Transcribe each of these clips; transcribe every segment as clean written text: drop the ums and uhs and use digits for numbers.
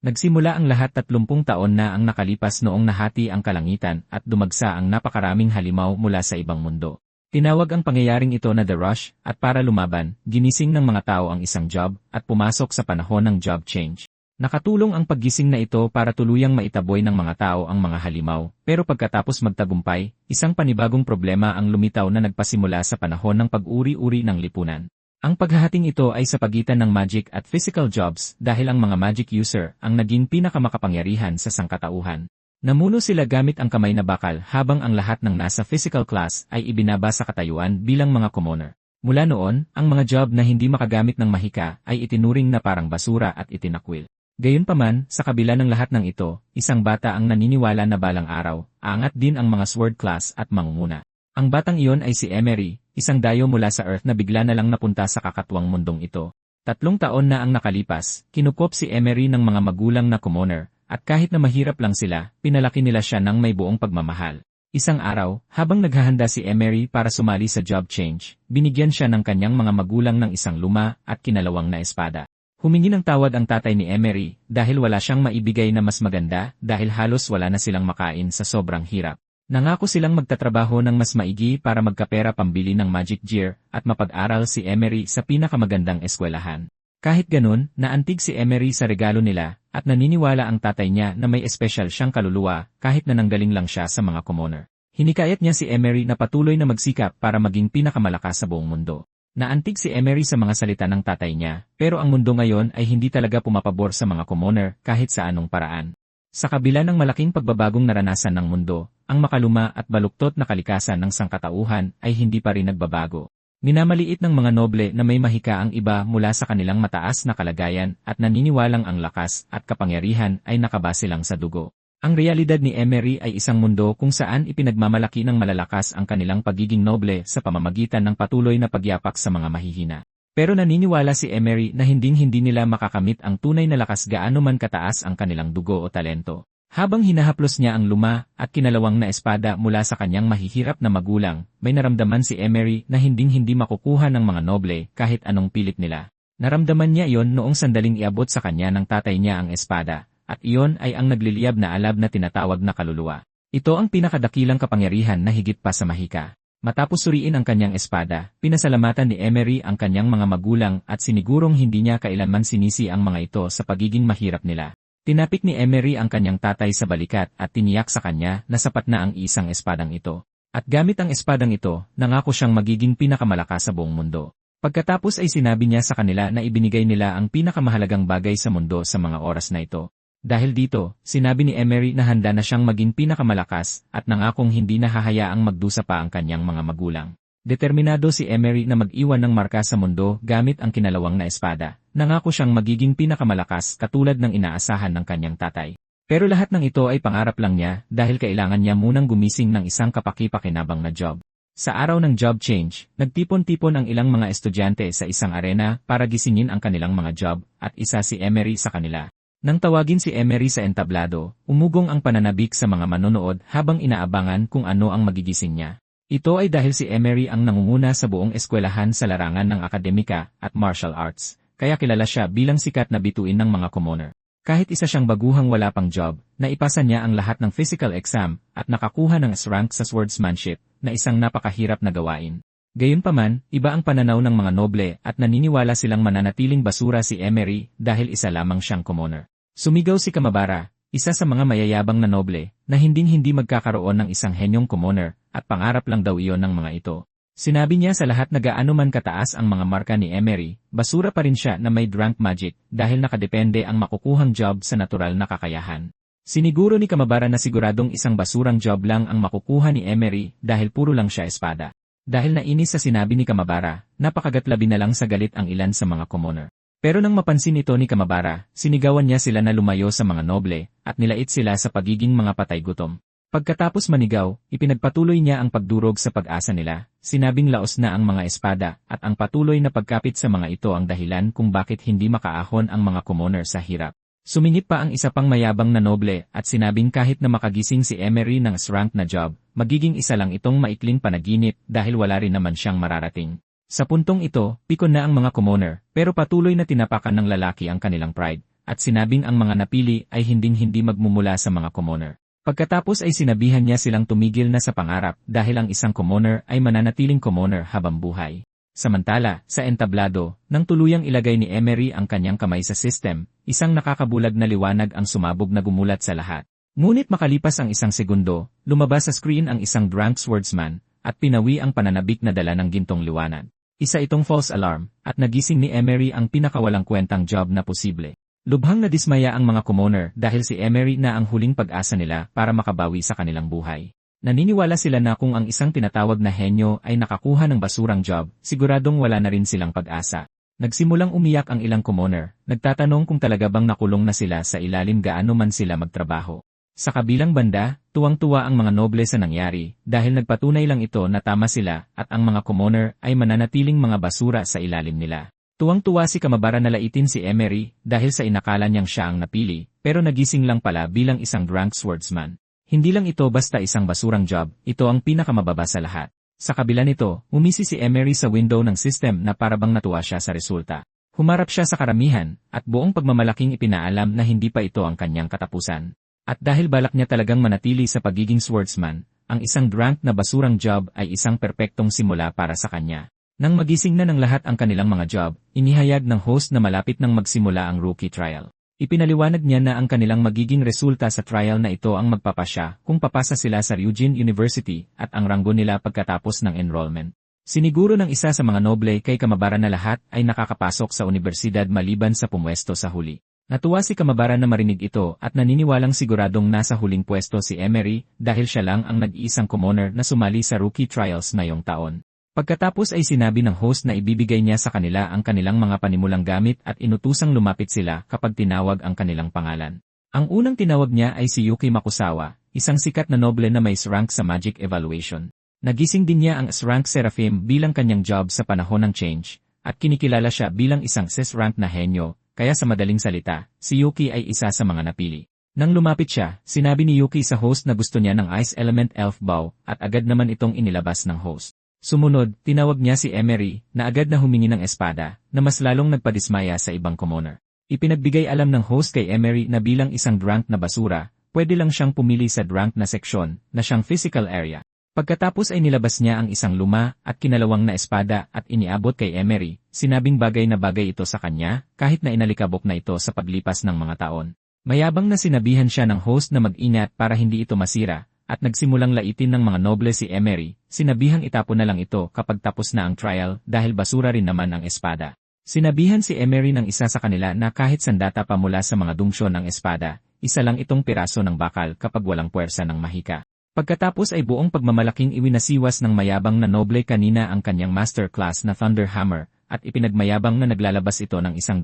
Nagsimula ang lahat 30 taon na ang nakalipas noong nahati ang kalangitan at dumagsa ang napakaraming halimaw mula sa ibang mundo. Tinawag ang pangyayaring ito na The Rush, at para lumaban, ginising ng mga tao ang isang job at pumasok sa panahon ng job change. Nakatulong ang paggising na ito para tuluyang maitaboy ng mga tao ang mga halimaw, pero pagkatapos magtagumpay, isang panibagong problema ang lumitaw na nagpasimula sa panahon ng pag-uri-uri ng lipunan. Ang paghahating ito ay sa pagitan ng magic at physical jobs dahil ang mga magic user ang naging pinakamakapangyarihan sa sangkatauhan. Namuno sila gamit ang kamay na bakal habang ang lahat ng nasa physical class ay ibinaba sa katayuan bilang mga commoner. Mula noon, ang mga job na hindi makagamit ng mahika ay itinuring na parang basura at itinakwil. Gayunpaman, sa kabila ng lahat ng ito, isang bata ang naniniwala na balang araw, aangat din ang mga sword class at mangunguna. Ang batang iyon ay si Emery, isang dayo mula sa Earth na bigla na lang napunta sa kakatwang mundong ito. 3 taon na ang nakalipas, kinukop si Emery ng mga magulang na commoner, at kahit na mahirap lang sila, pinalaki nila siya ng may buong pagmamahal. Isang araw, habang naghahanda si Emery para sumali sa job change, binigyan siya ng kanyang mga magulang ng isang luma at kinalawang na espada. Humingi ng tawad ang tatay ni Emery dahil wala siyang maibigay na mas maganda dahil halos wala na silang makain sa sobrang hirap. Nangako silang magtatrabaho ng mas maigi para magkapera pambili ng magic gear at mapag-aral si Emery sa pinakamagandang eskwelahan. Kahit ganun, naantig si Emery sa regalo nila at naniniwala ang tatay niya na may espesyal siyang kaluluwa kahit na nanggaling lang siya sa mga commoner. Hinikayat niya si Emery na patuloy na magsikap para maging pinakamalakas sa buong mundo. Naantig si Emery sa mga salita ng tatay niya, pero ang mundo ngayon ay hindi talaga pumapabor sa mga commoner kahit sa anong paraan. Sa kabila ng malaking pagbabagong naranasan ng mundo, ang makaluma at baluktot na kalikasan ng sangkatauhan ay hindi pa rin nagbabago. Minamaliit ng mga noble na may mahika ang iba mula sa kanilang mataas na kalagayan at naniniwalang ang lakas at kapangyarihan ay nakabase lang sa dugo. Ang realidad ni Emery ay isang mundo kung saan ipinagmamalaki ng malalakas ang kanilang pagiging noble sa pamamagitan ng patuloy na pagyapak sa mga mahihina. Pero naniniwala si Emery na hinding-hindi nila makakamit ang tunay na lakas gaano man kataas ang kanilang dugo o talento. Habang hinahaplos niya ang luma at kinalawang na espada mula sa kanyang mahihirap na magulang, may naramdaman si Emery na hinding-hindi makukuha ng mga noble kahit anong pilit nila. Naramdaman niya iyon noong sandaling iabot sa kanya ng tatay niya ang espada, at iyon ay ang nagliliyab na alab na tinatawag na kaluluwa. Ito ang pinakadakilang kapangyarihan na higit pa sa mahika. Matapos suriin ang kanyang espada, pinasalamatan ni Emery ang kanyang mga magulang at sinigurong hindi niya kailanman sinisi ang mga ito sa pagiging mahirap nila. Tinapik ni Emery ang kanyang tatay sa balikat at tiniyak sa kanya na sapat na ang isang espadang ito. At gamit ang espadang ito, nangako siyang magiging pinakamalakas sa buong mundo. Pagkatapos ay sinabi niya sa kanila na ibinigay nila ang pinakamahalagang bagay sa mundo sa mga oras na ito. Dahil dito, sinabi ni Emery na handa na siyang maging pinakamalakas at nangakong hindi na hahayaang magdusa pa ang kanyang mga magulang. Determinado si Emery na mag-iwan ng marka sa mundo gamit ang kinalawang na espada. Nangako siyang magiging pinakamalakas katulad ng inaasahan ng kanyang tatay. Pero lahat ng ito ay pangarap lang niya dahil kailangan niya munang gumising ng isang kapaki-pakinabang na job. Sa araw ng job change, nagtipon-tipon ang ilang mga estudyante sa isang arena para gisingin ang kanilang mga job at isa si Emery sa kanila. Nang tawagin si Emery sa entablado, umugong ang pananabik sa mga manonood habang inaabangan kung ano ang magigising niya. Ito ay dahil si Emery ang nangunguna sa buong eskwelahan sa larangan ng akademika at martial arts, kaya kilala siya bilang sikat na bituin ng mga commoner. Kahit isa siyang baguhang wala pang job, naipasa niya ang lahat ng physical exam at nakakuha ng S-rank sa swordsmanship na isang napakahirap na gawain. Gayunpaman, iba ang pananaw ng mga noble at naniniwala silang mananatiling basura si Emery dahil isa lamang siyang commoner. Sumigaw si Kamabara, isa sa mga mayayabang na noble, na hinding-hindi magkakaroon ng isang henyong commoner at pangarap lang daw iyon ng mga ito. Sinabi niya sa lahat na gaano man kataas ang mga marka ni Emery, basura pa rin siya na may drunk magic dahil nakadepende ang makukuhang job sa natural na kakayahan. Siniguro ni Kamabara na siguradong isang basurang job lang ang makukuha ni Emery dahil puro lang siya espada. Dahil nainis sa sinabi ni Kamabara, napakagatlabi na lang sa galit ang ilan sa mga commoner. Pero nang mapansin ito ni Kamabara, sinigawan niya sila na lumayo sa mga noble at nilait sila sa pagiging mga patay gutom. Pagkatapos manigaw, ipinagpatuloy niya ang pagdurog sa pag-asa nila, sinabing laos na ang mga espada at ang patuloy na pagkapit sa mga ito ang dahilan kung bakit hindi makaahon ang mga commoner sa hirap. Sumingit pa ang isa pang mayabang na noble at sinabing kahit na makagising si Emery ng S-rank na job, magiging isa lang itong maikling panaginip dahil wala rin naman siyang mararating. Sa puntong ito, pikon na ang mga commoner, pero patuloy na tinapakan ng lalaki ang kanilang pride, at sinabing ang mga napili ay hinding-hindi magmumula sa mga commoner. Pagkatapos ay sinabihan niya silang tumigil na sa pangarap dahil ang isang commoner ay mananatiling commoner habang buhay. Samantala, sa entablado, nang tuluyang ilagay ni Emery ang kanyang kamay sa system, isang nakakabulag na liwanag ang sumabog na gumulat sa lahat. Ngunit makalipas ang isang segundo, lumabas sa screen ang isang drunk swordsman, at pinawi ang pananabik na dala ng gintong liwanag. Isa itong false alarm, at nagising ni Emery ang pinakawalang kwentang job na posible. Lubhang nadismaya ang mga commoner dahil si Emery na ang huling pag-asa nila para makabawi sa kanilang buhay. Naniniwala sila na kung ang isang tinatawag na henyo ay nakakuha ng basurang job, siguradong wala na rin silang pag-asa. Nagsimulang umiyak ang ilang commoner, nagtatanong kung talaga bang nakulong na sila sa ilalim gaano man sila magtrabaho. Sa kabilang banda, tuwang-tuwa ang mga noble sa nangyari dahil nagpatunay lang ito na tama sila at ang mga commoner ay mananatiling mga basura sa ilalim nila. Tuwang-tuwa si Kamabara na laitin si Emery dahil sa inakala niyang siya ang napili, pero nagising lang pala bilang isang drunk swordsman. Hindi lang ito basta isang basurang job, ito ang pinakamababa sa lahat. Sa kabila nito, umisi si Emery sa window ng system na parabang natuwa siya sa resulta. Humarap siya sa karamihan, at buong pagmamalaking ipinaalam na hindi pa ito ang kanyang katapusan. At dahil balak niya talagang manatili sa pagiging swordsman, ang isang drunk na basurang job ay isang perpektong simula para sa kanya. Nang magising na ng lahat ang kanilang mga job, inihayag ng host na malapit nang magsimula ang rookie trial. Ipinaliwanag niya na ang kanilang magiging resulta sa trial na ito ang magpapasya kung papasa sila sa Ryujin University at ang ranggo nila pagkatapos ng enrollment. Siniguro ng isa sa mga noble kay Kamabara na lahat ay nakakapasok sa universidad maliban sa pumwesto sa huli. Natuwa si Kamabara na marinig ito at naniniwalang siguradong nasa huling pwesto si Emery dahil siya lang ang nag-iisang commoner na sumali sa rookie trials ngayong taon. Pagkatapos ay sinabi ng host na ibibigay niya sa kanila ang kanilang mga panimulang gamit at inutusang lumapit sila kapag tinawag ang kanilang pangalan. Ang unang tinawag niya ay si Yuki Makusawa, isang sikat na noble na may S-rank sa Magic Evaluation. Nagising din niya ang S-rank Seraphim bilang kanyang job sa panahon ng change, at kinikilala siya bilang isang S-rank na henyo, kaya sa madaling salita, si Yuki ay isa sa mga napili. Nang lumapit siya, sinabi ni Yuki sa host na gusto niya ng Ice Element Elf Bow at agad naman itong inilabas ng host. Sumunod, tinawag niya si Emery na agad na humingi ng espada na mas lalong nagpadismaya sa ibang commoner. Ipinagbigay alam ng host kay Emery na bilang isang drunk na basura, pwede lang siyang pumili sa drunk na seksyon na siyang physical area. Pagkatapos ay nilabas niya ang isang luma at kinalawang na espada at iniabot kay Emery, sinabing bagay na bagay ito sa kanya kahit na inalikabok na ito sa paglipas ng mga taon. Mayabang na sinabihan siya ng host na mag-ingat para hindi ito masira. At nagsimulang laitin ng mga noble si Emery, sinabihang itapon na lang ito kapag tapos na ang trial dahil basura rin naman ang espada. Sinabihan si Emery ng isa sa kanila na kahit sandata pa mula sa mga dungsyon ng espada, isa lang itong piraso ng bakal kapag walang puwersa ng mahika. Pagkatapos ay buong pagmamalaking iwinasiwas ng mayabang na noble kanina ang kanyang masterclass na Thunder Hammer, at ipinagmayabang na naglalabas ito ng 100,000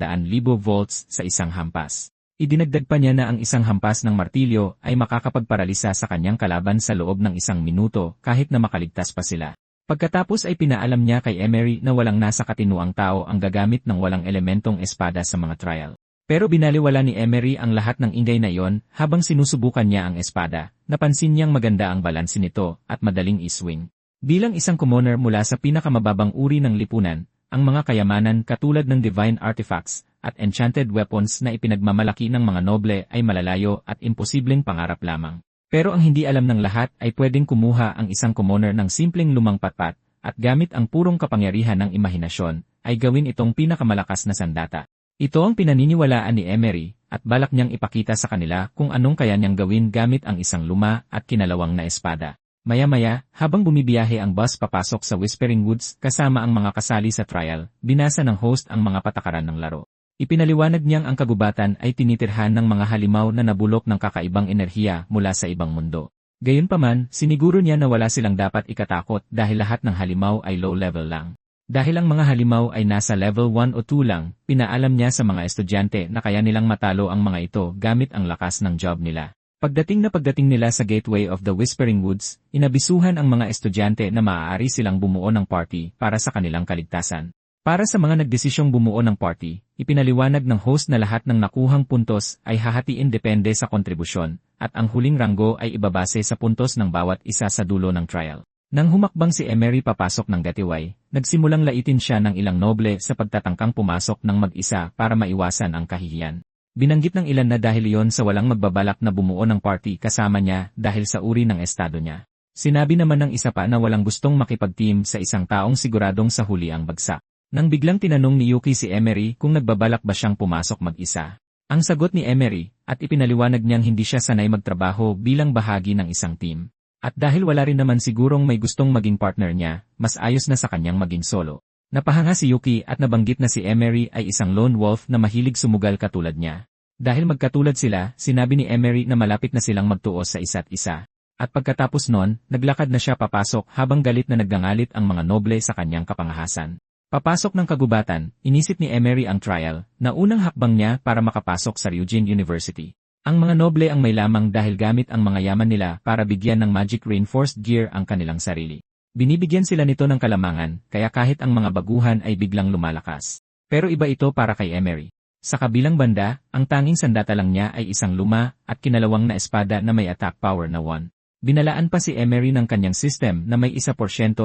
volts sa isang hampas. Idinagdag pa niya na ang isang hampas ng martilyo ay makakapagparalisa sa kanyang kalaban sa loob ng 1 minuto kahit na makaligtas pa sila. Pagkatapos ay pinaalam niya kay Emery na walang nasa katinuang tao ang gagamit ng walang elementong espada sa mga trial. Pero binaliwala ni Emery ang lahat ng ingay na iyon habang sinusubukan niya ang espada. Napansin niyang maganda ang balanse nito at madaling iswing. Bilang isang commoner mula sa pinakamababang uri ng lipunan, ang mga kayamanan katulad ng divine artifacts at enchanted weapons na ipinagmamalaki ng mga noble ay malalayo at imposibleng pangarap lamang. Pero ang hindi alam ng lahat ay pwedeng kumuha ang isang commoner ng simpleng lumang patpat at gamit ang purong kapangyarihan ng imahinasyon ay gawin itong pinakamalakas na sandata. Ito ang pinaniniwalaan ni Emery at balak niyang ipakita sa kanila kung anong kaya niyang gawin gamit ang isang luma at kinalawang na espada. Maya-maya, habang bumibiyahe ang bus papasok sa Whispering Woods kasama ang mga kasali sa trial, binasa ng host ang mga patakaran ng laro. Ipinaliwanag niyang ang kagubatan ay tinitirhan ng mga halimaw na nabulok ng kakaibang enerhiya mula sa ibang mundo. Gayunpaman, siniguro niya na wala silang dapat ikatakot dahil lahat ng halimaw ay low level lang. Dahil ang mga halimaw ay nasa level 1 o 2 lang, pinaalam niya sa mga estudyante na kaya nilang matalo ang mga ito gamit ang lakas ng job nila. Pagdating nila sa gateway of the Whispering Woods, inabisuhan ang mga estudyante na maaari silang bumuo ng party para sa kanilang kaligtasan. Para sa mga nagdesisyong bumuo ng party, ipinaliwanag ng host na lahat ng nakuhang puntos ay hahatiin depende sa kontribusyon, at ang huling ranggo ay ibabase sa puntos ng bawat isa sa dulo ng trial. Nang humakbang si Emery papasok ng gateway, nagsimulang laitin siya ng ilang noble sa pagtatangkang pumasok ng mag-isa para maiwasan ang kahihiyan. Binanggit ng ilan na dahil iyon sa walang magbabalak na bumuo ng party kasama niya dahil sa uri ng estado niya. Sinabi naman ng isa pa na walang gustong makipag-team sa isang taong siguradong sa huli ang bagsak. Nang biglang tinanong ni Yuki si Emery kung nagbabalak ba siyang pumasok mag-isa. Ang sagot ni Emery, at ipinaliwanag niyang hindi siya sanay magtrabaho bilang bahagi ng isang team. At dahil wala rin naman sigurong may gustong maging partner niya, mas ayos na sa kanyang maging solo. Napahanga si Yuki at nabanggit na si Emery ay isang lone wolf na mahilig sumugal katulad niya. Dahil magkatulad sila, sinabi ni Emery na malapit na silang magtuos sa isa't isa. At pagkatapos nun, naglakad na siya papasok habang galit na naggangalit ang mga noble sa kanyang kapangahasan. Papasok ng kagubatan, inisip ni Emery ang trial, na unang hakbang niya para makapasok sa Ryujin University. Ang mga noble ang may lamang dahil gamit ang mga yaman nila para bigyan ng magic reinforced gear ang kanilang sarili. Binibigyan sila nito ng kalamangan, kaya kahit ang mga baguhan ay biglang lumalakas. Pero iba ito para kay Emery. Sa kabilang banda, ang tanging sandata lang niya ay isang luma at kinalawang na espada na may attack power na 1. Binalaan pa si Emery ng kanyang system na may 1%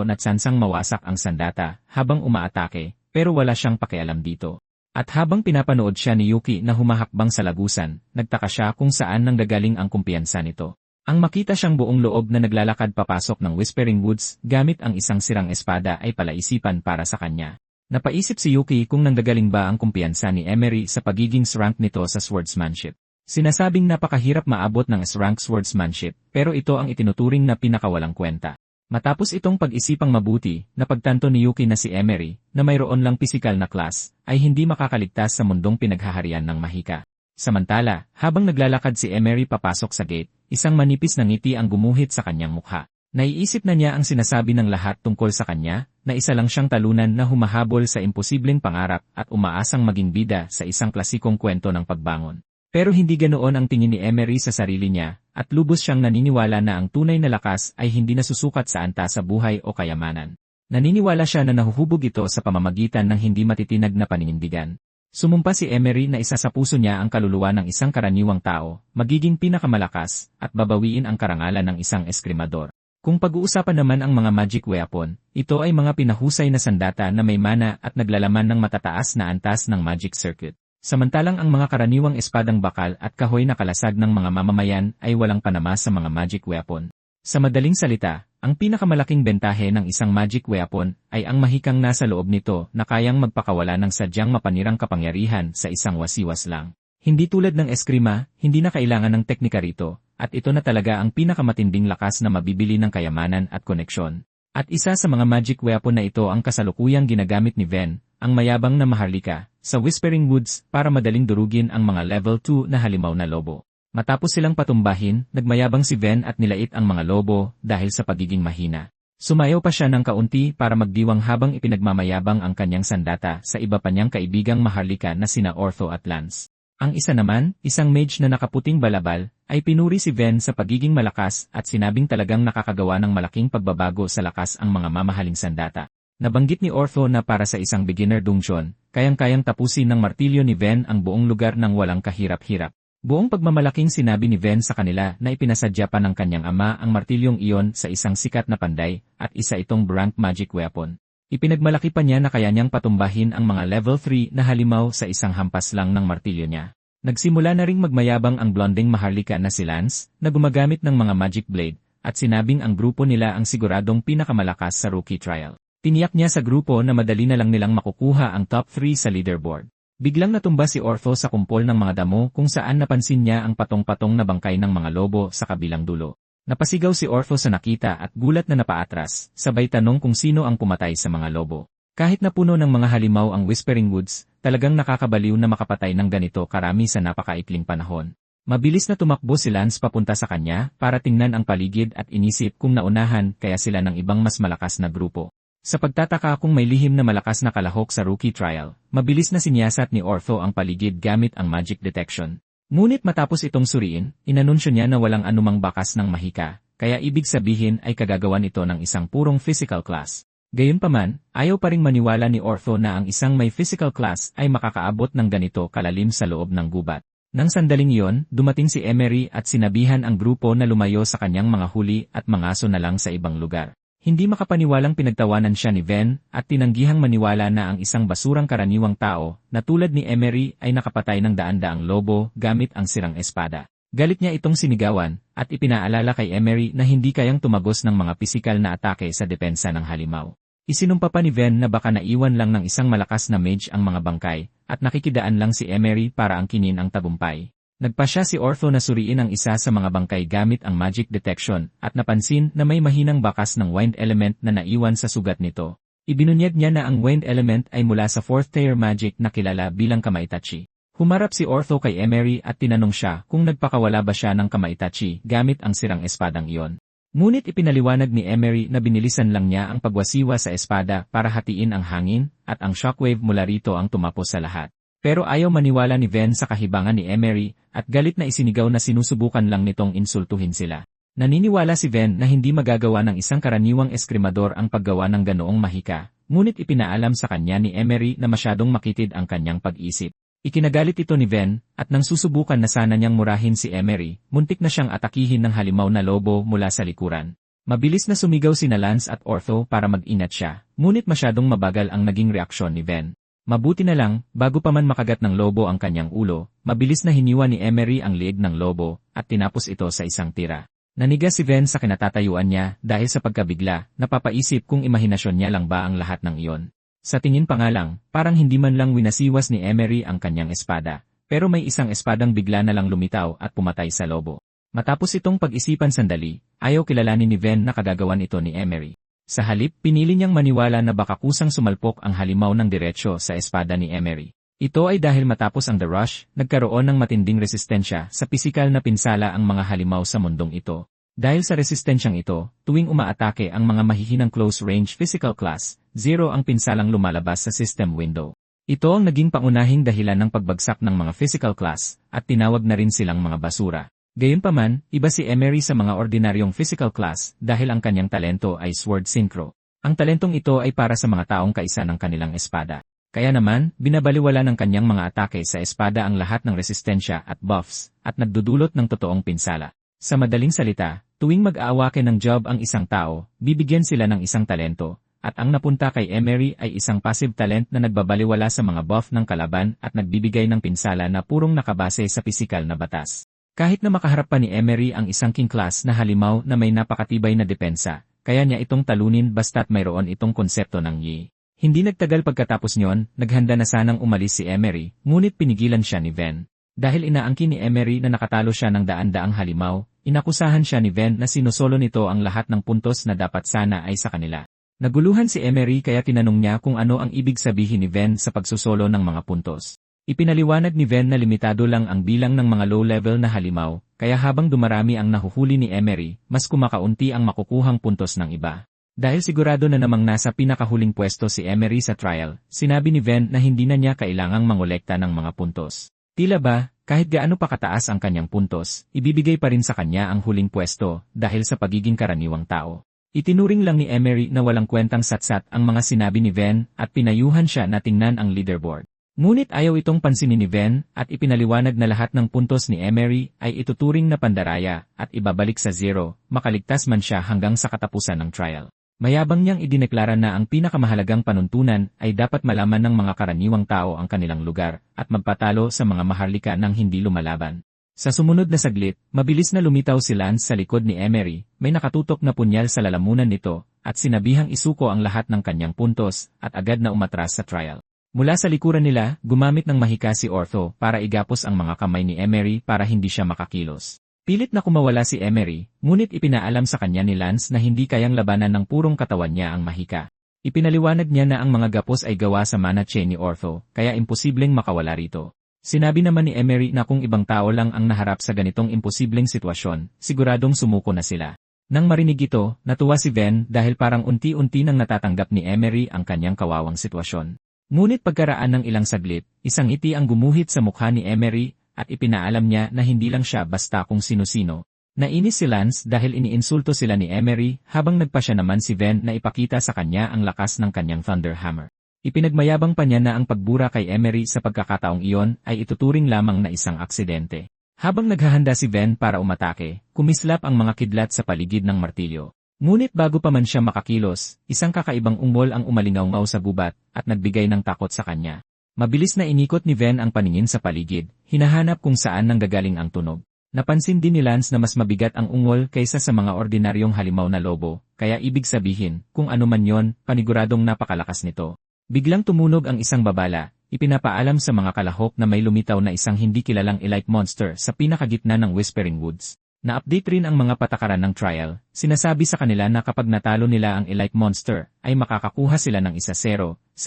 na tsansang mawasak ang sandata habang umaatake, pero wala siyang pakialam dito. At habang pinapanood siya ni Yuki na humahakbang sa lagusan, nagtaka siya kung saan nanggagaling ang kumpiyansa nito. Ang makita siyang buong loob na naglalakad papasok ng Whispering Woods gamit ang isang sirang espada ay palaisipan para sa kanya. Napaisip si Yuki kung nanggagaling ba ang kumpiyansa ni Emery sa pagiging S-rank nito sa swordsmanship. Sinasabing napakahirap maabot ng S-rank swordsmanship, pero ito ang itinuturing na pinakawalang kwenta. Matapos itong pag-isipang mabuti, napagtanto ni Yuki na si Emery, na mayroon lang pisikal na class, ay hindi makakaligtas sa mundong pinaghaharian ng mahika. Samantala, habang naglalakad si Emery papasok sa gate, isang manipis na ngiti ang gumuhit sa kanyang mukha. Naiisip na niya ang sinasabi ng lahat tungkol sa kanya, na isa lang siyang talunan na humahabol sa imposibleng pangarap at umaasang maging bida sa isang klasikong kwento ng pagbangon. Pero hindi ganoon ang tingin ni Emery sa sarili niya, at lubos siyang naniniwala na ang tunay na lakas ay hindi nasusukat sa antas sa buhay o kayamanan. Naniniwala siya na nahuhubog ito sa pamamagitan ng hindi matitinag na paninindigan. Sumumpa si Emery na isa sa puso niya ang kaluluwa ng isang karaniwang tao, magiging pinakamalakas, at babawiin ang karangalan ng isang eskrimador. Kung pag-uusapan naman ang mga magic weapon, ito ay mga pinahusay na sandata na may mana at naglalaman ng matataas na antas ng magic circuit. Samantalang ang mga karaniwang espadang bakal at kahoy na kalasag ng mga mamamayan ay walang panama sa mga magic weapon. Sa madaling salita, ang pinakamalaking bentahe ng isang magic weapon ay ang mahikang nasa loob nito na kayang magpakawala ng sadyang mapanirang kapangyarihan sa isang wasiwas lang. Hindi tulad ng eskrima, hindi na kailangan ng teknika rito, at ito na talaga ang pinakamatinding lakas na mabibili ng kayamanan at koneksyon. At isa sa mga magic weapon na ito ang kasalukuyang ginagamit ni Ven, ang mayabang na maharlika, sa Whispering Woods para madaling durugin ang mga level 2 na halimaw na lobo. Matapos silang patumbahin, nagmayabang si Ven at nilait ang mga lobo dahil sa pagiging mahina. Sumayaw pa siya ng kaunti para magdiwang habang ipinagmamayabang ang kanyang sandata sa iba pa niyang kaibigang maharlika na sina Ortho at Lance. Ang isa naman, isang mage na nakaputing balabal, ay pinuri si Ven sa pagiging malakas at sinabing talagang nakakagawa ng malaking pagbabago sa lakas ang mga mamahaling sandata. Nabanggit ni Ortho na para sa isang beginner dungeon, kayang-kayang tapusin ng martilyo ni Ven ang buong lugar ng walang kahirap-hirap. Buong pagmamalaking sinabi ni Ven sa kanila na ipinasadya pa ng kanyang ama ang martilyong iyon sa isang sikat na panday at isa itong rank magic weapon. Ipinagmalaki pa niya na kaya niyang patumbahin ang mga level 3 na halimaw sa isang hampas lang ng martilyo niya. Nagsimula na ring magmayabang ang blonding maharlika na si Lance na gumagamit ng mga magic blade at sinabing ang grupo nila ang siguradong pinakamalakas sa rookie trial. Tiniyak niya sa grupo na madali na lang nilang makukuha ang top 3 sa leaderboard. Biglang natumba si Ortho sa kumpol ng mga damo kung saan napansin niya ang patong-patong na bangkay ng mga lobo sa kabilang dulo. Napasigaw si Ortho sa nakita at gulat na napaatras, sabay tanong kung sino ang pumatay sa mga lobo. Kahit na puno ng mga halimaw ang Whispering Woods, talagang nakakabaliw na makapatay ng ganito karami sa napakaikling panahon. Mabilis na tumakbo si Lance papunta sa kanya para tingnan ang paligid at inisip kung naunahan kaya sila ng ibang mas malakas na grupo. Sa pagtataka kung may lihim na malakas na kalahok sa rookie trial, mabilis na sinyasat ni Ortho ang paligid gamit ang magic detection. Ngunit matapos itong suriin, inanunsyo niya na walang anumang bakas ng mahika, kaya ibig sabihin ay kagagawan ito ng isang purong physical class. Gayunpaman, ayaw pa ring maniwala ni Ortho na ang isang may physical class ay makakaabot ng ganito kalalim sa loob ng gubat. Nang sandaling iyon, dumating si Emery at sinabihan ang grupo na lumayo sa kanyang mga huli at mangaso na lang sa ibang lugar. Hindi makapaniwalang pinagtawanan siya ni Ven at tinanggihang maniwala na ang isang basurang karaniwang tao na tulad ni Emery ay nakapatay ng daan-daang lobo gamit ang sirang espada. Galit niya itong sinigawan at ipinaalala kay Emery na hindi kayang tumagos ng mga pisikal na atake sa depensa ng halimaw. Isinumpa pa ni Ven na baka naiwan lang ng isang malakas na mage ang mga bangkay at nakikidaan lang si Emery para angkinin ang tagumpay. Nagpasya si Ortho na suriin ang isa sa mga bangkay gamit ang magic detection at napansin na may mahinang bakas ng wind element na naiwan sa sugat nito. Ibinunyag niya na ang wind element ay mula sa 4th tier magic na kilala bilang Kamaitachi. Humarap si Ortho kay Emery at tinanong siya kung nagpakawala ba siya ng Kamaitachi gamit ang sirang espadang iyon. Ngunit ipinaliwanag ni Emery na binilisan lang niya ang pagwasiwa sa espada para hatiin ang hangin at ang shockwave mula rito ang tumapos sa lahat. Pero ayaw maniwala ni Ven sa kahibangan ni Emery at galit na isinigaw na sinusubukan lang nitong insultuhin sila. Naniniwala si Ven na hindi magagawa ng isang karaniwang eskrimador ang paggawa ng ganoong mahika, ngunit ipinaalam sa kanya ni Emery na masyadong makitid ang kanyang pag-isip. Ikinagalit ito ni Ven at nang susubukan na sana niyang murahin si Emery, muntik na siyang atakihin ng halimaw na lobo mula sa likuran. Mabilis na sumigaw sina Lance at Ortho para mag-inat siya, ngunit masyadong mabagal ang naging reaksyon ni Ven. Mabuti na lang, bago pa man makagat ng lobo ang kanyang ulo, mabilis na hiniwa ni Emery ang liig ng lobo at tinapos ito sa isang tira. Naniga si Ven sa kinatatayuan niya dahil sa pagkabigla, napapaisip kung imahinasyon niya lang ba ang lahat ng iyon. Sa tingin pa nga lang, parang hindi man lang winasiwas ni Emery ang kanyang espada, pero may isang espadang bigla na lang lumitaw at pumatay sa lobo. Matapos itong pag-isipan sandali, ayaw kilalanin ni Ven na kagagawan ito ni Emery. Sa halip, pinili niyang maniwala na baka kusang sumalpok ang halimaw ng diretsyo sa espada ni Emery. Ito ay dahil matapos ang The Rush, nagkaroon ng matinding resistensya sa pisikal na pinsala ang mga halimaw sa mundong ito. Dahil sa resistensyang ito, tuwing umaatake ang mga mahihinang close-range physical class, 0 ang pinsalang lumalabas sa system window. Ito ang naging pangunahing dahilan ng pagbagsak ng mga physical class, at tinawag na rin silang mga basura. Gayunpaman, iba si Emery sa mga ordinaryong physical class dahil ang kanyang talento ay sword synchro. Ang talentong ito ay para sa mga taong kaisa ng kanilang espada. Kaya naman, binabaliwala ng kanyang mga atake sa espada ang lahat ng resistensya at buffs, at nagdudulot ng totoong pinsala. Sa madaling salita, tuwing mag-aawake ng job ang isang tao, bibigyan sila ng isang talento, at ang napunta kay Emery ay isang passive talent na nagbabaliwala sa mga buff ng kalaban at nagbibigay ng pinsala na purong nakabase sa pisikal na batas. Kahit na makaharap pa ni Emery ang isang king class na halimaw na may napakatibay na depensa, kaya niya itong talunin basta't mayroon itong konsepto ng yi. Hindi nagtagal pagkatapos nyon, naghanda na sanang umalis si Emery, ngunit pinigilan siya ni Ven. Dahil inaangkin ni Emery na nakatalo siya ng daan-daang halimaw, inakusahan siya ni Ven na sinusolo nito ang lahat ng puntos na dapat sana ay sa kanila. Naguluhan si Emery kaya tinanong niya kung ano ang ibig sabihin ni Ven sa pagsusolo ng mga puntos. Ipinaliwanag ni Ven na limitado lang ang bilang ng mga low-level na halimaw, kaya habang dumarami ang nahuhuli ni Emery, mas kumakaunti ang makukuhang puntos ng iba. Dahil sigurado na namang nasa pinakahuling pwesto si Emery sa trial, sinabi ni Ven na hindi na niya kailangang mangolekta ng mga puntos. Tila ba, kahit gaano pa kataas ang kanyang puntos, ibibigay pa rin sa kanya ang huling pwesto dahil sa pagiging karaniwang tao. Itinuring lang ni Emery na walang kwentang satsat ang mga sinabi ni Ven at pinayuhan siya na tingnan ang leaderboard. Ngunit ayaw itong pansinin ni Ven at ipinaliwanag na lahat ng puntos ni Emery ay ituturing na pandaraya at ibabalik sa 0, makaligtas man siya hanggang sa katapusan ng trial. Mayabang niyang idineklara na ang pinakamahalagang panuntunan ay dapat malaman ng mga karaniwang tao ang kanilang lugar at magpatalo sa mga maharlika nang hindi lumalaban. Sa sumunod na saglit, mabilis na lumitaw si Lance sa likod ni Emery, may nakatutok na punyal sa lalamunan nito at sinabihang isuko ang lahat ng kanyang puntos at agad na umatras sa trial. Mula sa likuran nila, gumamit ng mahika si Ortho para igapos ang mga kamay ni Emery para hindi siya makakilos. Pilit na kumawala si Emery, ngunit ipinaalam sa kanya ni Lance na hindi kayang labanan ng purong katawan niya ang mahika. Ipinaliwanag niya na ang mga gapos ay gawa sa mana chain ni Ortho, kaya imposibleng makawala rito. Sinabi naman ni Emery na kung ibang tao lang ang naharap sa ganitong imposibleng sitwasyon, siguradong sumuko na sila. Nang marinig ito, natuwa si Ven dahil parang unti-unti nang natatanggap ni Emery ang kanyang kawawang sitwasyon. Ngunit pagkaraan ng ilang saglit, isang ngiti ang gumuhit sa mukha ni Emery at ipinaalam niya na hindi lang siya basta kung sino-sino. Nainis si Lance dahil iniinsulto sila ni Emery habang nagpasya naman si Ven na ipakita sa kanya ang lakas ng kanyang Thunder Hammer. Ipinagmayabang pa niya na ang pagbura kay Emery sa pagkakataong iyon ay ituturing lamang na isang aksidente. Habang naghahanda si Ven para umatake, kumislap ang mga kidlat sa paligid ng martilyo. Ngunit bago pa man siya makakilos, isang kakaibang ungol ang umalingaw-ngaw sa gubat at nagbigay ng takot sa kanya. Mabilis na inikot ni Ven ang paningin sa paligid, hinahanap kung saan nanggagaling ang tunog. Napansin din ni Lance na mas mabigat ang ungol kaysa sa mga ordinaryong halimaw na lobo, kaya ibig sabihin, kung ano man yon, paniguradong napakalakas nito. Biglang tumunog ang isang babala, ipinapaalam sa mga kalahok na may lumitaw na isang hindi kilalang elite monster sa pinakagitna ng Whispering Woods. Na-update rin ang mga patakaran ng trial, sinasabi sa kanila na kapag natalo nila ang elite monster, ay makakakuha sila ng 1-0,000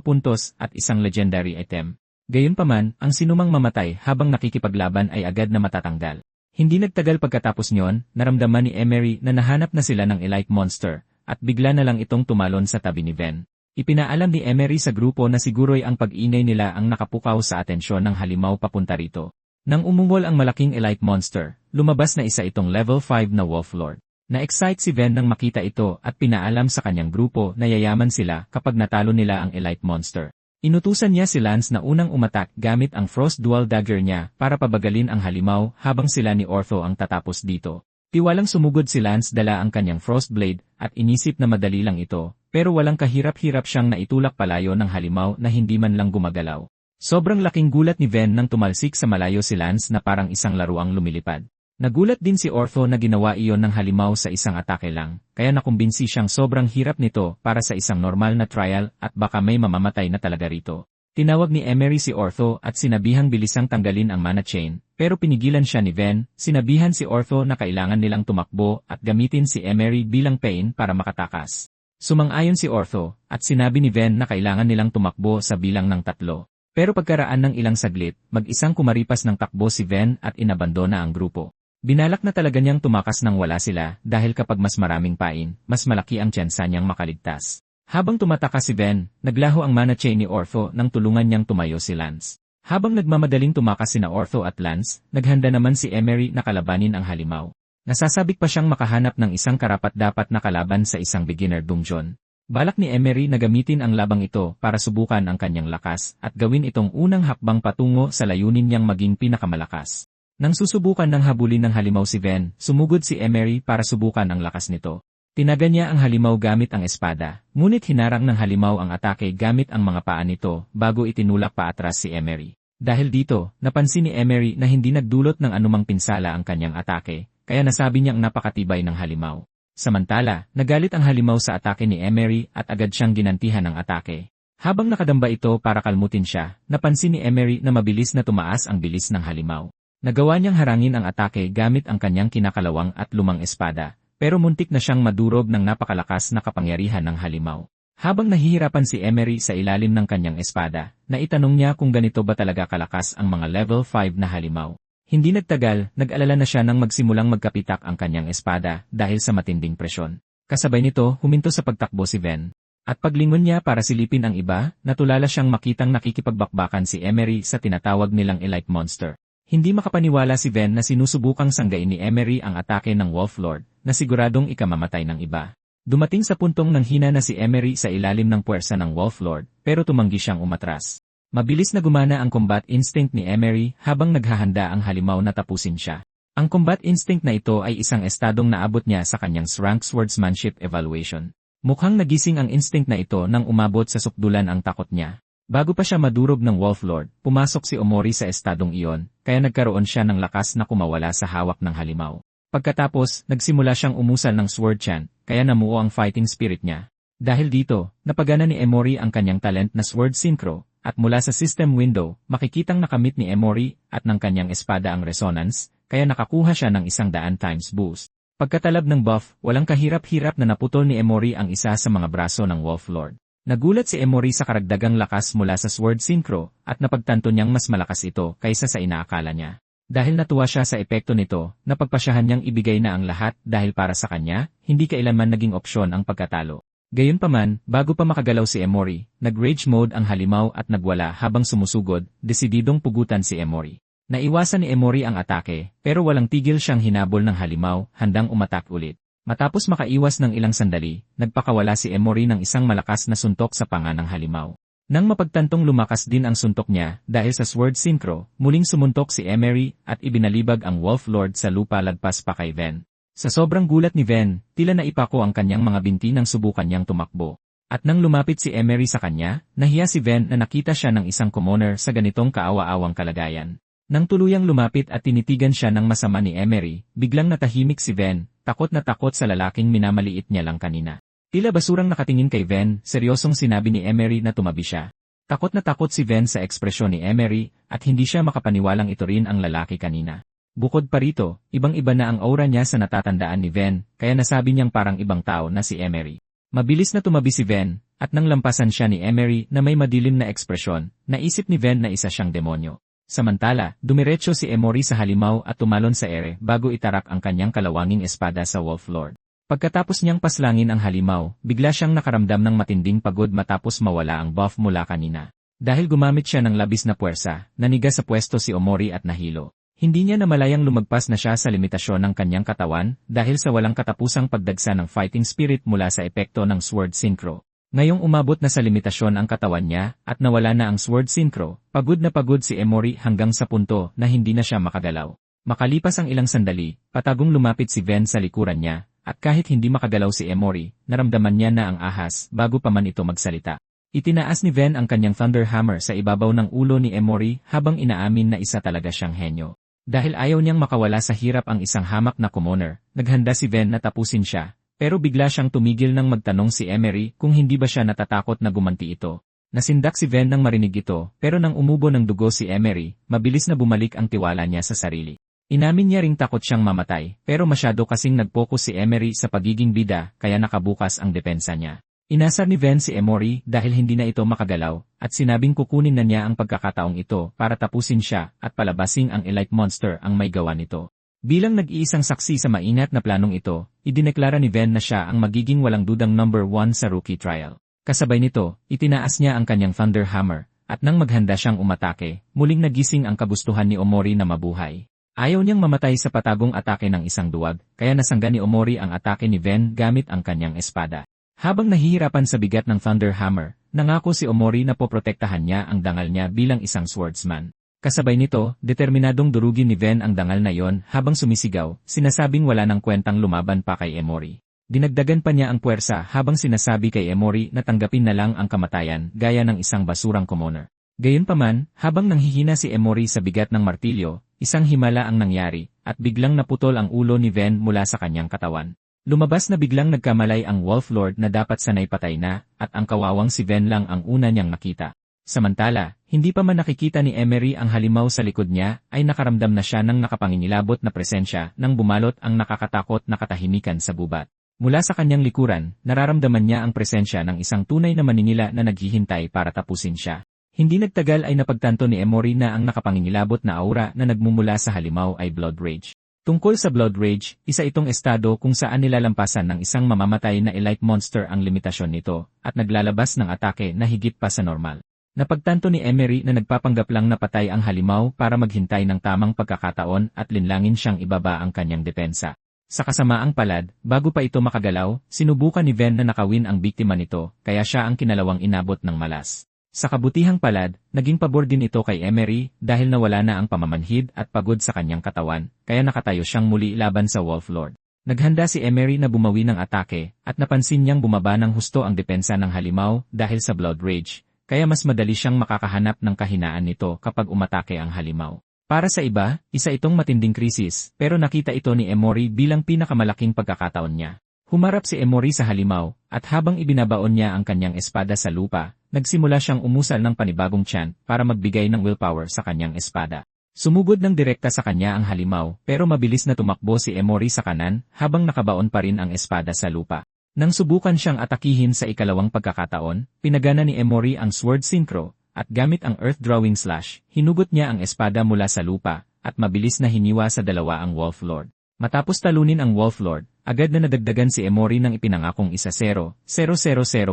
puntos at isang legendary item. Gayunpaman, ang sinumang mamatay habang nakikipaglaban ay agad na matatanggal. Hindi nagtagal pagkatapos nyon, naramdaman ni Emery na nahanap na sila ng elite monster, at bigla na lang itong tumalon sa tabi ni Ven. Ipinaalam ni Emery sa grupo na siguro'y ang pag-ingay nila ang nakapukaw sa atensyon ng halimaw papunta rito. Nang umungol ang malaking elite monster, lumabas na isa itong level 5 na Wolf Lord. Na-excite si Ven nang makita ito at pinaalam sa kanyang grupo na yayaman sila kapag natalo nila ang elite monster. Inutusan niya si Lance na unang umatak gamit ang Frost Dual Dagger niya para pabagalin ang halimaw habang sila ni Ortho ang tatapos dito. Tiwalang sumugod si Lance dala ang kanyang Frost Blade at inisip na madali lang ito, pero walang kahirap-hirap siyang naitulak palayo ng halimaw na hindi man lang gumagalaw. Sobrang laking gulat ni Ven nang tumalsik sa malayo si Lance na parang isang laruang lumilipad. Nagulat din si Ortho na ginawa iyon ng halimaw sa isang atake lang, kaya nakumbinsi siyang sobrang hirap nito para sa isang normal na trial at baka may mamamatay na talaga rito. Tinawag ni Emery si Ortho at sinabihang bilisang tanggalin ang mana chain, pero pinigilan siya ni Ven. Sinabihan si Ortho na kailangan nilang tumakbo at gamitin si Emery bilang pain para makatakas. Sumang-ayon si Ortho, at sinabi ni Ven na kailangan nilang tumakbo sa bilang ng 3. Pero pagkaraan ng ilang saglit, mag-isang kumaripas ng takbo si Ven at inabandona ang grupo. Binalak na talaga niyang tumakas nang wala sila dahil kapag mas maraming pain, mas malaki ang tsansa niyang makaligtas. Habang tumatakas si Ven, naglaho ang mana chain ni Ortho nang tulungan niyang tumayo si Lance. Habang nagmamadaling tumakas sina Ortho at Lance, naghanda naman si Emery na kalabanin ang halimaw. Nasasabik pa siyang makahanap ng isang karapat-dapat na kalaban sa isang beginner dungeon. Balak ni Emery na gamitin ang labang ito para subukan ang kanyang lakas at gawin itong unang hakbang patungo sa layunin niyang maging pinakamalakas. Nang susubukan ng habulin ng halimaw si Ven, sumugod si Emery para subukan ang lakas nito. Tinaga niya ang halimaw gamit ang espada, ngunit hinarang ng halimaw ang atake gamit ang mga paa nito bago itinulak paatras si Emery. Dahil dito, napansin ni Emery na hindi nagdulot ng anumang pinsala ang kanyang atake, kaya nasabi niyang napakatibay ng halimaw. Samantala, nagalit ang halimaw sa atake ni Emery at agad siyang ginantihan ng atake. Habang nakadamba ito para kalmutin siya, napansin ni Emery na mabilis na tumaas ang bilis ng halimaw. Nagawa niyang harangin ang atake gamit ang kanyang kinakalawang at lumang espada, pero muntik na siyang madurog ng napakalakas na kapangyarihan ng halimaw. Habang nahihirapan si Emery sa ilalim ng kanyang espada, naitanong niya kung ganito ba talaga kalakas ang mga level 5 na halimaw. Hindi nagtagal, nag-alala na siya nang magsimulang magkapitak ang kanyang espada dahil sa matinding presyon. Kasabay nito, huminto sa pagtakbo si Ven. At paglingon niya para silipin ang iba, natulala siyang makitang nakikipagbakbakan si Emery sa tinatawag nilang elite monster. Hindi makapaniwala si Ven na sinusubukang sanggain ni Emery ang atake ng Wolf Lord, na siguradong ikamamatay ng iba. Dumating sa puntong nanghina na si Emery sa ilalim ng puwersa ng Wolf Lord, pero tumanggi siyang umatras. Mabilis na gumana ang combat instinct ni Emery habang naghahanda ang halimaw na tapusin siya. Ang combat instinct na ito ay isang estadong naabot niya sa kanyang rank swordsmanship evaluation. Mukhang nagising ang instinct na ito nang umabot sa sukdulan ang takot niya. Bago pa siya madurog ng Wolf Lord, pumasok si Omori sa estadong iyon, kaya nagkaroon siya ng lakas na kumawala sa hawak ng halimaw. Pagkatapos, nagsimula siyang umusal ng sword chant, kaya namuo ang fighting spirit niya. Dahil dito, napagana ni Emory ang kanyang talent na sword synchro, at mula sa system window, makikitang nakamit ni Emory at ng kanyang espada ang resonance, kaya nakakuha siya ng 100 times boost. Pagkatalab ng buff, walang kahirap-hirap na naputol ni Emory ang isa sa mga braso ng Wolf Lord. Nagulat si Emory sa karagdagang lakas mula sa sword synchro, at napagtanto niyang mas malakas ito kaysa sa inaakala niya. Dahil natuwa siya sa epekto nito, napagpasyahan niyang ibigay na ang lahat dahil para sa kanya, hindi kailanman naging opsyon ang pagkatalo. Gayunpaman, bago pa makagalaw si Emory, nag-rage mode ang halimaw at nagwala habang sumusugod, desididong pugutan si Emory. Naiwasan ni Emory ang atake, pero walang tigil siyang hinabol ng halimaw, handang umatak ulit. Matapos makaiwas ng ilang sandali, nagpakawala si Emory ng isang malakas na suntok sa panga ng halimaw. Nang mapagtantong lumakas din ang suntok niya dahil sa sword synchro, muling sumuntok si Emery at ibinalibag ang Wolf Lord sa lupa lagpas pa kay Ven. Sa sobrang gulat ni Ven, tila naipako ang kanyang mga binti nang subukan niyang tumakbo. At nang lumapit si Emery sa kanya, nahiya si Ven na nakita siya ng isang commoner sa ganitong kaawa-awang kalagayan. Nang tuluyang lumapit at tinitigan siya ng masama ni Emery, biglang natahimik si Ven, takot na takot sa lalaking minamaliit niya lang kanina. Tila basurang nakatingin kay Ven, seryosong sinabi ni Emery na tumabi siya. Takot na takot si Ven sa ekspresyon ni Emery, at hindi siya makapaniwalang ito rin ang lalaki kanina. Bukod pa rito, ibang-iba na ang aura niya sa natatandaan ni Ven, kaya nasabi niyang parang ibang tao na si Emery. Mabilis na tumabi si Ven, at nang lampasan siya ni Emery na may madilim na ekspresyon, naisip ni Ven na isa siyang demonyo. Samantala, dumiretso si Emory sa halimaw at tumalon sa ere bago itarak ang kanyang kalawanging espada sa Wolf Lord. Pagkatapos niyang paslangin ang halimaw, bigla siyang nakaramdam ng matinding pagod matapos mawala ang buff mula kanina. Dahil gumamit siya ng labis na puwersa, naniga sa pwesto si Omori at nahilo. Hindi niya namalayang lumagpas na siya sa limitasyon ng kanyang katawan dahil sa walang katapusang pagdagsa ng fighting spirit mula sa epekto ng Sword Synchro. Ngayong umabot na sa limitasyon ang katawan niya at nawala na ang Sword Synchro, pagod na pagod si Emory hanggang sa punto na hindi na siya makagalaw. Makalipas ang ilang sandali, patagong lumapit si Ven sa likuran niya, at kahit hindi makagalaw si Emory, naramdaman niya na ang ahas bago pa man ito magsalita. Itinaas ni Ven ang kanyang Thunder Hammer sa ibabaw ng ulo ni Emory habang inaamin na isa talaga siyang henyo. Dahil ayaw niyang makawala sa hirap ang isang hamak na commoner, naghanda si Ven na tapusin siya. Pero bigla siyang tumigil nang magtanong si Emery kung hindi ba siya natatakot na gumanti ito. Nasindak si Ven nang marinig ito, pero nang umubo ng dugo si Emery, mabilis na bumalik ang tiwala niya sa sarili. Inamin niya ring takot siyang mamatay, pero masyado kasing nag-focus si Emery sa pagiging bida kaya nakabukas ang depensa niya. Inasar ni Ven si Emory dahil hindi na ito makagalaw, at sinabing kukunin na niya ang pagkakataong ito para tapusin siya at palabasing ang Elite Monster ang may gawa nito. Bilang nag-iisang saksi sa maingat na planong ito, idineklara ni Ven na siya ang magiging walang dudang number 1 sa rookie trial. Kasabay nito, itinaas niya ang kanyang Thunder Hammer, at nang maghanda siyang umatake, muling nagising ang kagustuhan ni Omori na mabuhay. Ayaw niyang mamatay sa patagong atake ng isang duwag, kaya nasangga ni Omori ang atake ni Ven gamit ang kanyang espada. Habang nahihirapan sa bigat ng Thunder Hammer, nangako si Omori na poprotektahan niya ang dangal niya bilang isang swordsman. Kasabay nito, determinadong durugin ni Ven ang dangal na yon habang sumisigaw, sinasabing wala nang kwentang lumaban pa kay Emory. Dinagdagan pa niya ang puwersa habang sinasabi kay Emory na tanggapin na lang ang kamatayan gaya ng isang basurang commoner. Gayunpaman, habang nanghihina si Emory sa bigat ng martilyo, isang himala ang nangyari, at biglang naputol ang ulo ni Ven mula sa kanyang katawan. Lumabas na biglang nagkamalay ang Wolf Lord na dapat sanay patay na, at ang kawawang si Ven lang ang una niyang nakita. Samantala, hindi pa man nakikita ni Emery ang halimaw sa likod niya, ay nakaramdam na siya ng nakapangingilabot na presensya nang bumalot ang nakakatakot na katahimikan sa gubat. Mula sa kanyang likuran, nararamdaman niya ang presensya ng isang tunay na maningila na naghihintay para tapusin siya. Hindi nagtagal ay napagtanto ni Emory na ang nakapangingilabot na aura na nagmumula sa halimaw ay Blood Rage. Tungkol sa Blood Rage, isa itong estado kung saan nilalampasan ng isang mamamatay na Elite Monster ang limitasyon nito, at naglalabas ng atake na higit pa sa normal. Napagtanto ni Emery na nagpapanggap lang na patay ang halimaw para maghintay ng tamang pagkakataon at linlangin siyang ibaba ang kanyang depensa. Sa kasamaang palad, bago pa ito makagalaw, sinubukan ni Ven na nakawin ang biktima nito, kaya siya ang kinalawang inabot ng malas. Sa kabutihang palad, naging pabor din ito kay Emery dahil nawala na ang pamamanhid at pagod sa kanyang katawan, kaya nakatayo siyang muli laban sa Wolf Lord. Naghanda si Emery na bumawi ng atake, at napansin niyang bumaba ng husto ang depensa ng halimaw dahil sa Blood Rage. Kaya mas madali siyang makakahanap ng kahinaan nito kapag umatake ang halimaw. Para sa iba, isa itong matinding krisis, pero nakita ito ni Emory bilang pinakamalaking pagkakataon niya. Humarap si Emory sa halimaw, at habang ibinabaon niya ang kanyang espada sa lupa, nagsimula siyang umusal ng panibagong tiyan para magbigay ng willpower sa kanyang espada. Sumugod ng direkta sa kanya ang halimaw, pero mabilis na tumakbo si Emory sa kanan habang nakabaon pa rin ang espada sa lupa. Nang subukan siyang atakihin sa ikalawang pagkakataon, pinagana ni Emory ang Sword Synchro, at gamit ang Earth Drawing Slash, hinugot niya ang espada mula sa lupa, at mabilis na hiniwa sa dalawa ang Wolf Lord. Matapos talunin ang Wolf Lord, agad na nadagdagan si Emory ng ipinangakong 1-0-0-0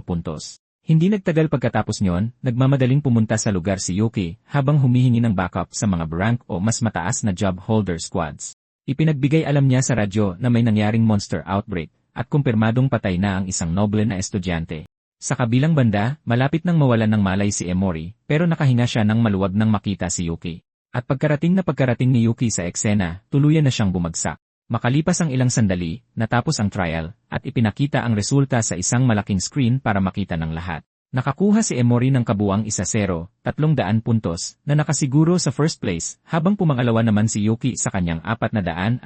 puntos. Hindi nagtagal pagkatapos nyon, nagmamadaling pumunta sa lugar si Yuki, habang humihingi ng backup sa mga rank o mas mataas na job holder squads. Ipinagbigay alam niya sa radyo na may nangyaring monster outbreak, at kumpirmadong patay na ang isang noble na estudyante. Sa kabilang banda, malapit nang mawalan ng malay si Emory, pero nakahinga siya nang maluwag nang makita si Yuki. At pagkarating ni Yuki sa eksena, tuluyan na siyang bumagsak. Makalipas ang ilang sandali, natapos ang trial, at ipinakita ang resulta sa isang malaking screen para makita ng lahat. Nakakuha si Emory ng kabuang 1-0, 300 puntos, na nakasiguro sa first place, habang pumangalawa naman si Yuki sa kanyang 419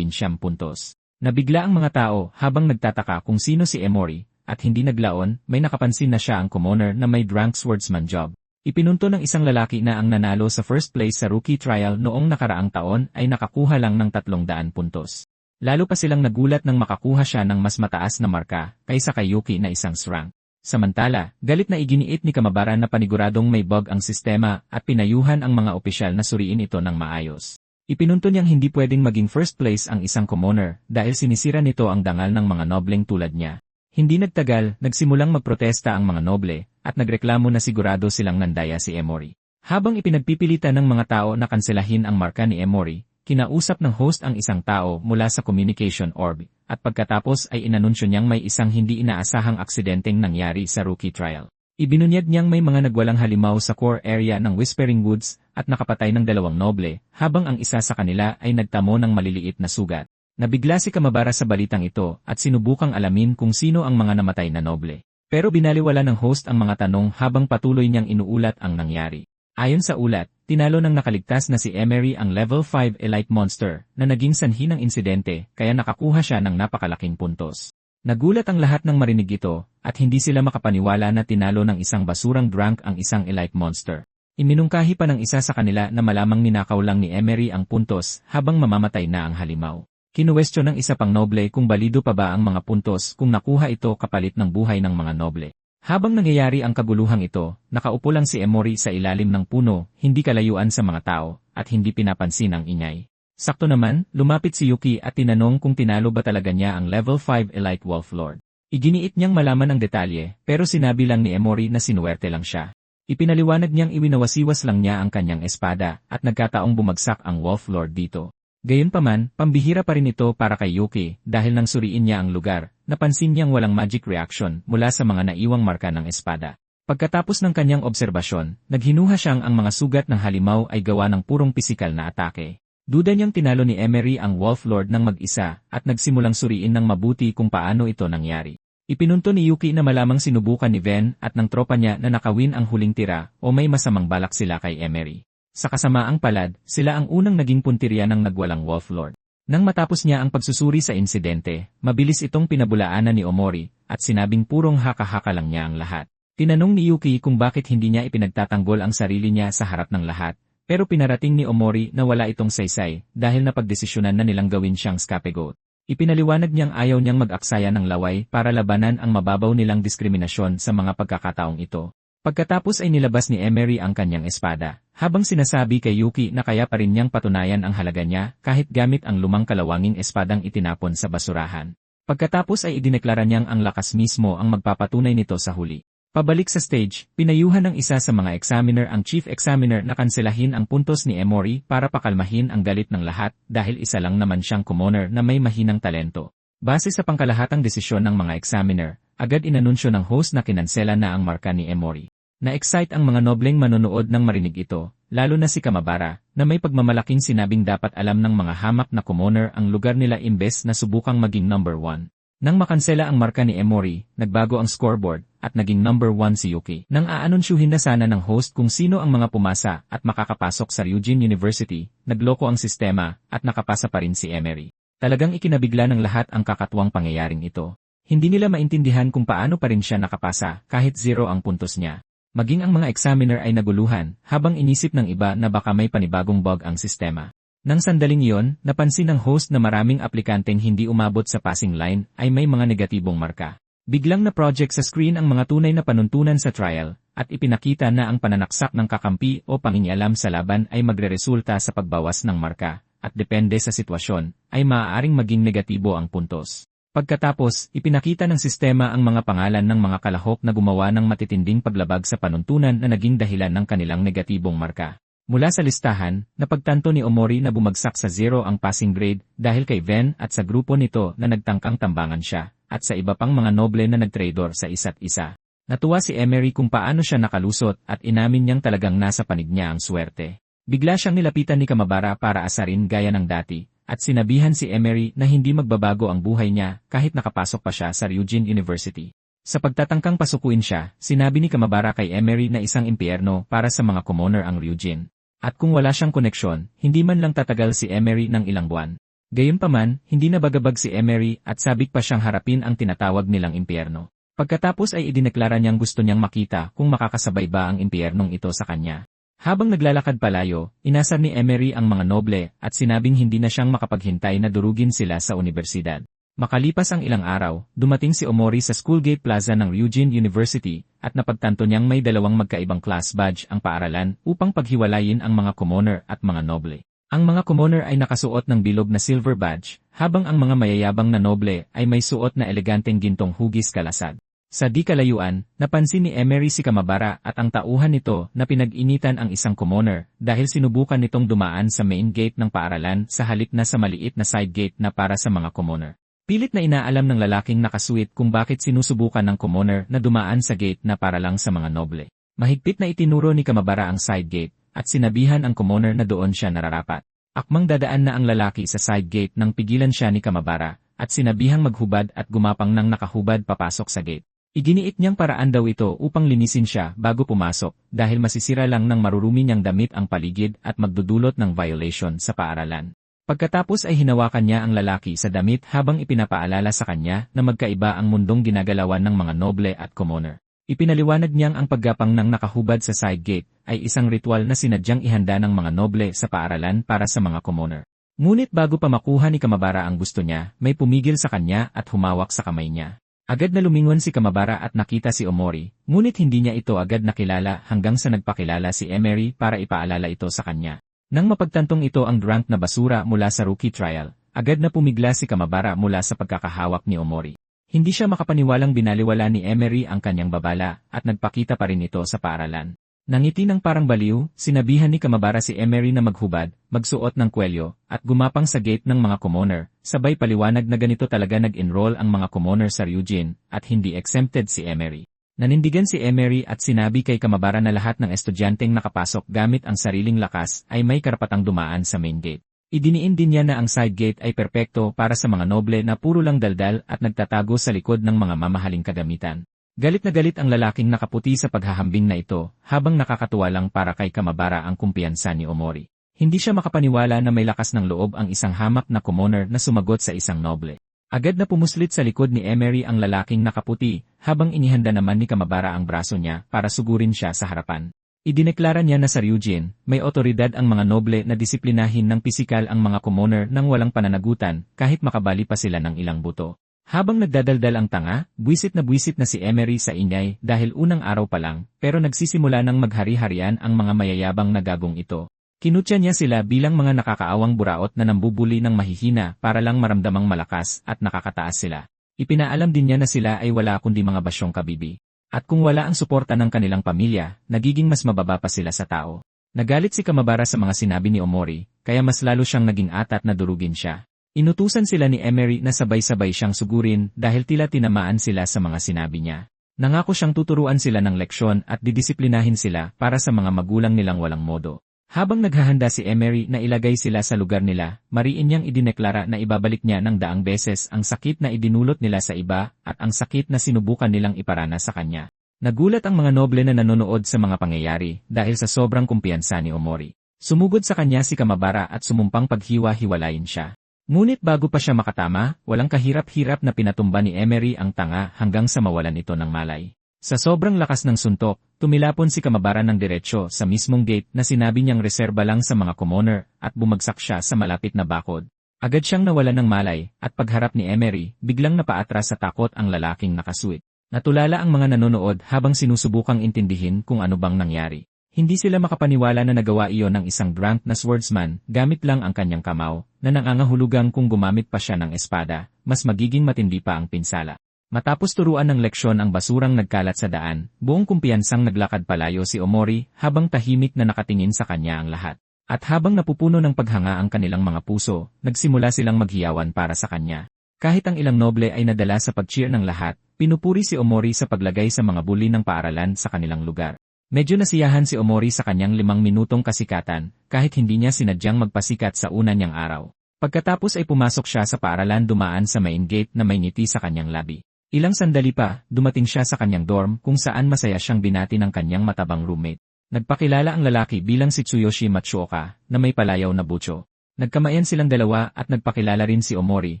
puntos. Nabigla ang mga tao habang nagtataka kung sino si Emory, at hindi naglaon, may nakapansin na siya ang commoner na may drunk swordsman job. Ipinunto ng isang lalaki na ang nanalo sa first place sa rookie trial noong nakaraang taon ay nakakuha lang ng 300 puntos. Lalo pa silang nagulat nang makakuha siya ng mas mataas na marka kaysa kay Yuki na isang rank. Samantala, galit na iginiit ni Kamabara na paniguradong may bug ang sistema at pinayuhan ang mga opisyal na suriin ito ng maayos. Ipinunto niyang hindi pwedeng maging first place ang isang commoner dahil sinisira nito ang dangal ng mga nobleng tulad niya. Hindi nagtagal, nagsimulang magprotesta ang mga noble, at nagreklamo na sigurado silang nandaya si Emory. Habang ipinagpipilitan ng mga tao na kanselahin ang marka ni Emory, kinausap ng host ang isang tao mula sa communication orb, at pagkatapos ay inanunsyo niyang may isang hindi inaasahang aksidenteng nangyari sa rookie trial. Ibinunyag niyang may mga nagwalang halimaw sa core area ng Whispering Woods at nakapatay ng 2 noble, habang ang isa sa kanila ay nagtamo ng maliliit na sugat. Nabigla si Kamabara sa balitang ito at sinubukang alamin kung sino ang mga namatay na noble. Pero binaliwala ng host ang mga tanong habang patuloy niyang inuulat ang nangyari. Ayon sa ulat, tinalo ng nakaligtas na si Emery ang level 5 elite monster na naging sanhi ng insidente kaya nakakuha siya ng napakalaking puntos. Nagulat ang lahat ng marinig ito at hindi sila makapaniwala na tinalo ng isang basurang drunk ang isang elite monster. Iminungkahi pa ng isa sa kanila na malamang ninakaw lang ni Emery ang puntos habang mamamatay na ang halimaw. Kinuwestiyon ng isa pang noble kung balido pa ba ang mga puntos kung nakuha ito kapalit ng buhay ng mga noble. Habang nangyayari ang kaguluhang ito, nakaupo lang si Emory sa ilalim ng puno, hindi kalayuan sa mga tao, at hindi pinapansin ang ingay. Sakto naman, lumapit si Yuki at tinanong kung tinalo ba talaga niya ang level 5 Elite Wolf Lord. Iginiit niyang malaman ang detalye, pero sinabi lang ni Emory na sinuwerte lang siya. Ipinaliwanag niyang iwinawasiwas lang niya ang kanyang espada, at nagkataong bumagsak ang Wolf Lord dito. Gayunpaman, pambihira pa rin ito para kay Yuki dahil nang suriin niya ang lugar, napansin niyang walang magic reaction mula sa mga naiwang marka ng espada. Pagkatapos ng kanyang obserbasyon, naghinuha siyang ang mga sugat ng halimaw ay gawa ng purong pisikal na atake. Duda niyang tinalo ni Emery ang Wolf Lord ng mag-isa at nagsimulang suriin ng mabuti kung paano ito nangyari. Ipinunto ni Yuki na malamang sinubukan ni Ven at ng tropa niya na nakawin ang huling tira o may masamang balak sila kay Emery. Sa kasamaang palad, sila ang unang naging puntirya ng nagwalang Wolf Lord. Nang matapos niya ang pagsusuri sa insidente, mabilis itong pinabulaanan ni Omori, at sinabing purong haka-haka lang niya ang lahat. Tinanong ni Yuki kung bakit hindi niya ipinagtatanggol ang sarili niya sa harap ng lahat, pero pinarating ni Omori na wala itong saysay dahil napagdesisyonan na nilang gawin siyang scapegoat. Ipinaliwanag niyang ayaw niyang mag-aksaya ng laway para labanan ang mababaw nilang diskriminasyon sa mga pagkakataong ito. Pagkatapos ay nilabas ni Emery ang kanyang espada, habang sinasabi kay Yuki na kaya pa rin niyang patunayan ang halaga niya kahit gamit ang lumang kalawanging espadang itinapon sa basurahan. Pagkatapos ay idineklara niyang ang lakas mismo ang magpapatunay nito sa huli. Pabalik sa stage, pinayuhan ng isa sa mga examiner ang chief examiner na kanselahin ang puntos ni Emory para pakalmahin ang galit ng lahat dahil isa lang naman siyang commoner na may mahinang talento. Base sa pangkalahatang desisyon ng mga examiner, agad inanunsyo ng host na kinansela na ang marka ni Emory. Na-excite ang mga nobleng manonood nang marinig ito, lalo na si Kamabara, na may pagmamalaking sinabing dapat alam ng mga hamak na commoner ang lugar nila imbes na subukang maging number 1. Nang makansela ang marka ni Emory, nagbago ang scoreboard, at naging number 1 si Yuki. Nang aanunsyuhin na sana ng host kung sino ang mga pumasa at makakapasok sa Ryujin University, nagloko ang sistema, at nakapasa pa rin si Emery. Talagang ikinabigla ng lahat ang kakatuwang pangyayaring ito. Hindi nila maintindihan kung paano pa rin siya nakapasa kahit 0 ang puntos niya. Maging ang mga examiner ay naguluhan, habang inisip ng iba na baka may panibagong bug ang sistema. Nang sandaling iyon, napansin ng host na maraming aplikanteng hindi umabot sa passing line ay may mga negatibong marka. Biglang na-project sa screen ang mga tunay na panuntunan sa trial, at ipinakita na ang pananaksak ng kakampi o pangingialam sa laban ay magreresulta sa pagbawas ng marka, at depende sa sitwasyon, ay maaaring maging negatibo ang puntos. Pagkatapos, ipinakita ng sistema ang mga pangalan ng mga kalahok na gumawa ng matitinding paglabag sa panuntunan na naging dahilan ng kanilang negatibong marka. Mula sa listahan, napagtanto ni Omori na bumagsak sa 0 ang passing grade dahil kay Ven at sa grupo nito na nagtangkang tambangan siya, at sa iba pang mga noble na nagtrador sa isa't isa. Natuwa si Emery kung paano siya nakalusot at inamin niyang talagang nasa panig niya ang swerte. Bigla siyang nilapitan ni Kamabara para asarin gaya ng dati, at sinabihan si Emery na hindi magbabago ang buhay niya kahit nakapasok pa siya sa Ryujin University. Sa pagtatangkang pasukuin siya, sinabi ni Kamabara kay Emery na isang impyerno para sa mga commoner ang Ryujin. At kung wala siyang koneksyon, hindi man lang tatagal si Emery ng ilang buwan. Gayunpaman, hindi nabagabag si Emery at sabik pa siyang harapin ang tinatawag nilang impyerno. Pagkatapos ay idineklara niyang gusto niyang makita kung makakasabay ba ang impyernong ito sa kanya. Habang naglalakad palayo, inasar ni Emery ang mga noble at sinabing hindi na siyang makapaghintay na durugin sila sa universidad. Makalipas ang ilang araw, dumating si Omori sa Schoolgate Plaza ng Ryujin University at napagtanto niyang may dalawang magkaibang class badge ang paaralan upang paghiwalayin ang mga commoner at mga noble. Ang mga commoner ay nakasuot ng bilog na silver badge, habang ang mga mayayabang na noble ay may suot na eleganteng gintong hugis kalasad. Sa di kalayuan, napansin ni Emery si Kamabara at ang tauhan nito na pinag-initan ang isang commoner dahil sinubukan nitong dumaan sa main gate ng paaralan sa halip na sa maliit na side gate na para sa mga commoner. Pilit na inaalam ng lalaking nakasuit kung bakit sinusubukan ng commoner na dumaan sa gate na para lang sa mga noble. Mahigpit na itinuro ni Kamabara ang side gate at sinabihan ang commoner na doon siya nararapat. Akmang dadaan na ang lalaki sa side gate nang pigilan siya ni Kamabara at sinabihang maghubad at gumapang nang nakahubad papasok sa gate. Iginiit niyang paraan daw ito upang linisin siya bago pumasok dahil masisira lang ng marurumi niyang damit ang paligid at magdudulot ng violation sa paaralan. Pagkatapos ay hinawakan niya ang lalaki sa damit habang ipinapaalala sa kanya na magkaiba ang mundong ginagalawan ng mga noble at commoner. Ipinaliwanag niyang ang paggapang ng nakahubad sa side gate ay isang ritual na sinadyang ihanda ng mga noble sa paaralan para sa mga commoner. Ngunit bago pa makuha ni Kamabara ang gusto niya, may pumigil sa kanya at humawak sa kamay niya. Agad na lumingon si Kamabara at nakita si Omori, ngunit hindi niya ito agad nakilala hanggang sa nagpakilala si Emery para ipaalala ito sa kanya. Nang mapagtantong ito ang drunk na basura mula sa rookie trial, agad na pumigla si Kamabara mula sa pagkakahawak ni Omori. Hindi siya makapaniwalang binaliwala ni Emery ang kanyang babala at nagpakita pa rin ito sa paaralan. Nangiti ng parang baliw, sinabihan ni Kamabara si Emery na maghubad, magsuot ng kwelyo, at gumapang sa gate ng mga commoner, sabay paliwanag na ganito talaga nag-enroll ang mga commoner sa Ryujin, at hindi exempted si Emery. Nanindigan si Emery at sinabi kay Kamabara na lahat ng estudyanteng nakapasok gamit ang sariling lakas ay may karapatang dumaan sa main gate. Idiniin din niya na ang side gate ay perpekto para sa mga noble na puro lang daldal at nagtatago sa likod ng mga mamahaling kagamitan. Galit na galit ang lalaking nakaputi sa paghahambing na ito, habang nakakatuwa lang para kay Kamabara ang kumpiyansa ni Omori. Hindi siya makapaniwala na may lakas ng loob ang isang hamak na commoner na sumagot sa isang noble. Agad na pumuslit sa likod ni Emery ang lalaking nakaputi, habang inihanda naman ni Kamabara ang braso niya para sugurin siya sa harapan. Idineklara niya na sa Ryujin, may otoridad ang mga noble na disiplinahin ng pisikal ang mga commoner nang walang pananagutan kahit makabali pa sila ng ilang buto. Habang nagdadaldal ang tanga, buwisit na si Emery sa ingay dahil unang araw pa lang, pero nagsisimula ng maghari-harian ang mga mayayabang na gagong ito. Kinutya niya sila bilang mga nakakaawang buraot na nambubuli ng mahihina para lang maramdamang malakas at nakakataas sila. Ipinaalam din niya na sila ay wala kundi mga basyong kabibi. At kung wala ang suporta ng kanilang pamilya, nagiging mas mababa pa sila sa tao. Nagalit si Kamabara sa mga sinabi ni Omori, kaya mas lalo siyang naging atat na durugin siya. Inutusan sila ni Emery na sabay-sabay siyang sugurin dahil tila tinamaan sila sa mga sinabi niya. Nangako siyang tuturuan sila ng leksyon at didisiplinahin sila para sa mga magulang nilang walang modo. Habang naghahanda si Emery na ilagay sila sa lugar nila, mariin niyang idineklara na ibabalik niya ng daang beses ang sakit na idinulot nila sa iba at ang sakit na sinubukan nilang iparana sa kanya. Nagulat ang mga noble na nanonood sa mga pangyayari dahil sa sobrang kumpiyansa ni Omori. Sumugod sa kanya si Kamabara at sumumpang paghiwa-hiwalayin siya. Ngunit bago pa siya makatama, walang kahirap-hirap na pinatumba ni Emery ang tanga hanggang sa mawalan ito ng malay. Sa sobrang lakas ng suntok, tumilapon si Kamabara ng diretsyo sa mismong gate na sinabi niyang reserba lang sa mga commoner at bumagsak siya sa malapit na bakod. Agad siyang nawalan ng malay at pagharap ni Emery, biglang napaatras sa takot ang lalaking nakasuit. Natulala ang mga nanonood habang sinusubukang intindihin kung ano bang nangyari. Hindi sila makapaniwala na nagawa iyon ng isang drunk na swordsman gamit lang ang kanyang kamao, na nangangahulugang kung gumamit pa siya ng espada, mas magiging matindi pa ang pinsala. Matapos turuan ng leksyon ang basurang nagkalat sa daan, buong kumpiyansang naglakad palayo si Omori habang tahimik na nakatingin sa kanya ang lahat. At habang napupuno ng paghanga ang kanilang mga puso, nagsimula silang maghiyawan para sa kanya. Kahit ang ilang noble ay nadala sa pag-cheer ng lahat, pinupuri si Omori sa paglagay sa mga bully ng paaralan sa kanilang lugar. Medyo nasiyahan si Omori sa kanyang 5 minutong kasikatan, kahit hindi niya sinadyang magpasikat sa una niyang araw. Pagkatapos ay pumasok siya sa paaralan dumaan sa main gate na may ngiti sa kanyang labi. Ilang sandali pa, dumating siya sa kanyang dorm kung saan masaya siyang binati ng kanyang matabang roommate. Nagpakilala ang lalaki bilang si Tsuyoshi Matsuoka na may palayaw na bucho. Nagkamayan silang dalawa at nagpakilala rin si Omori,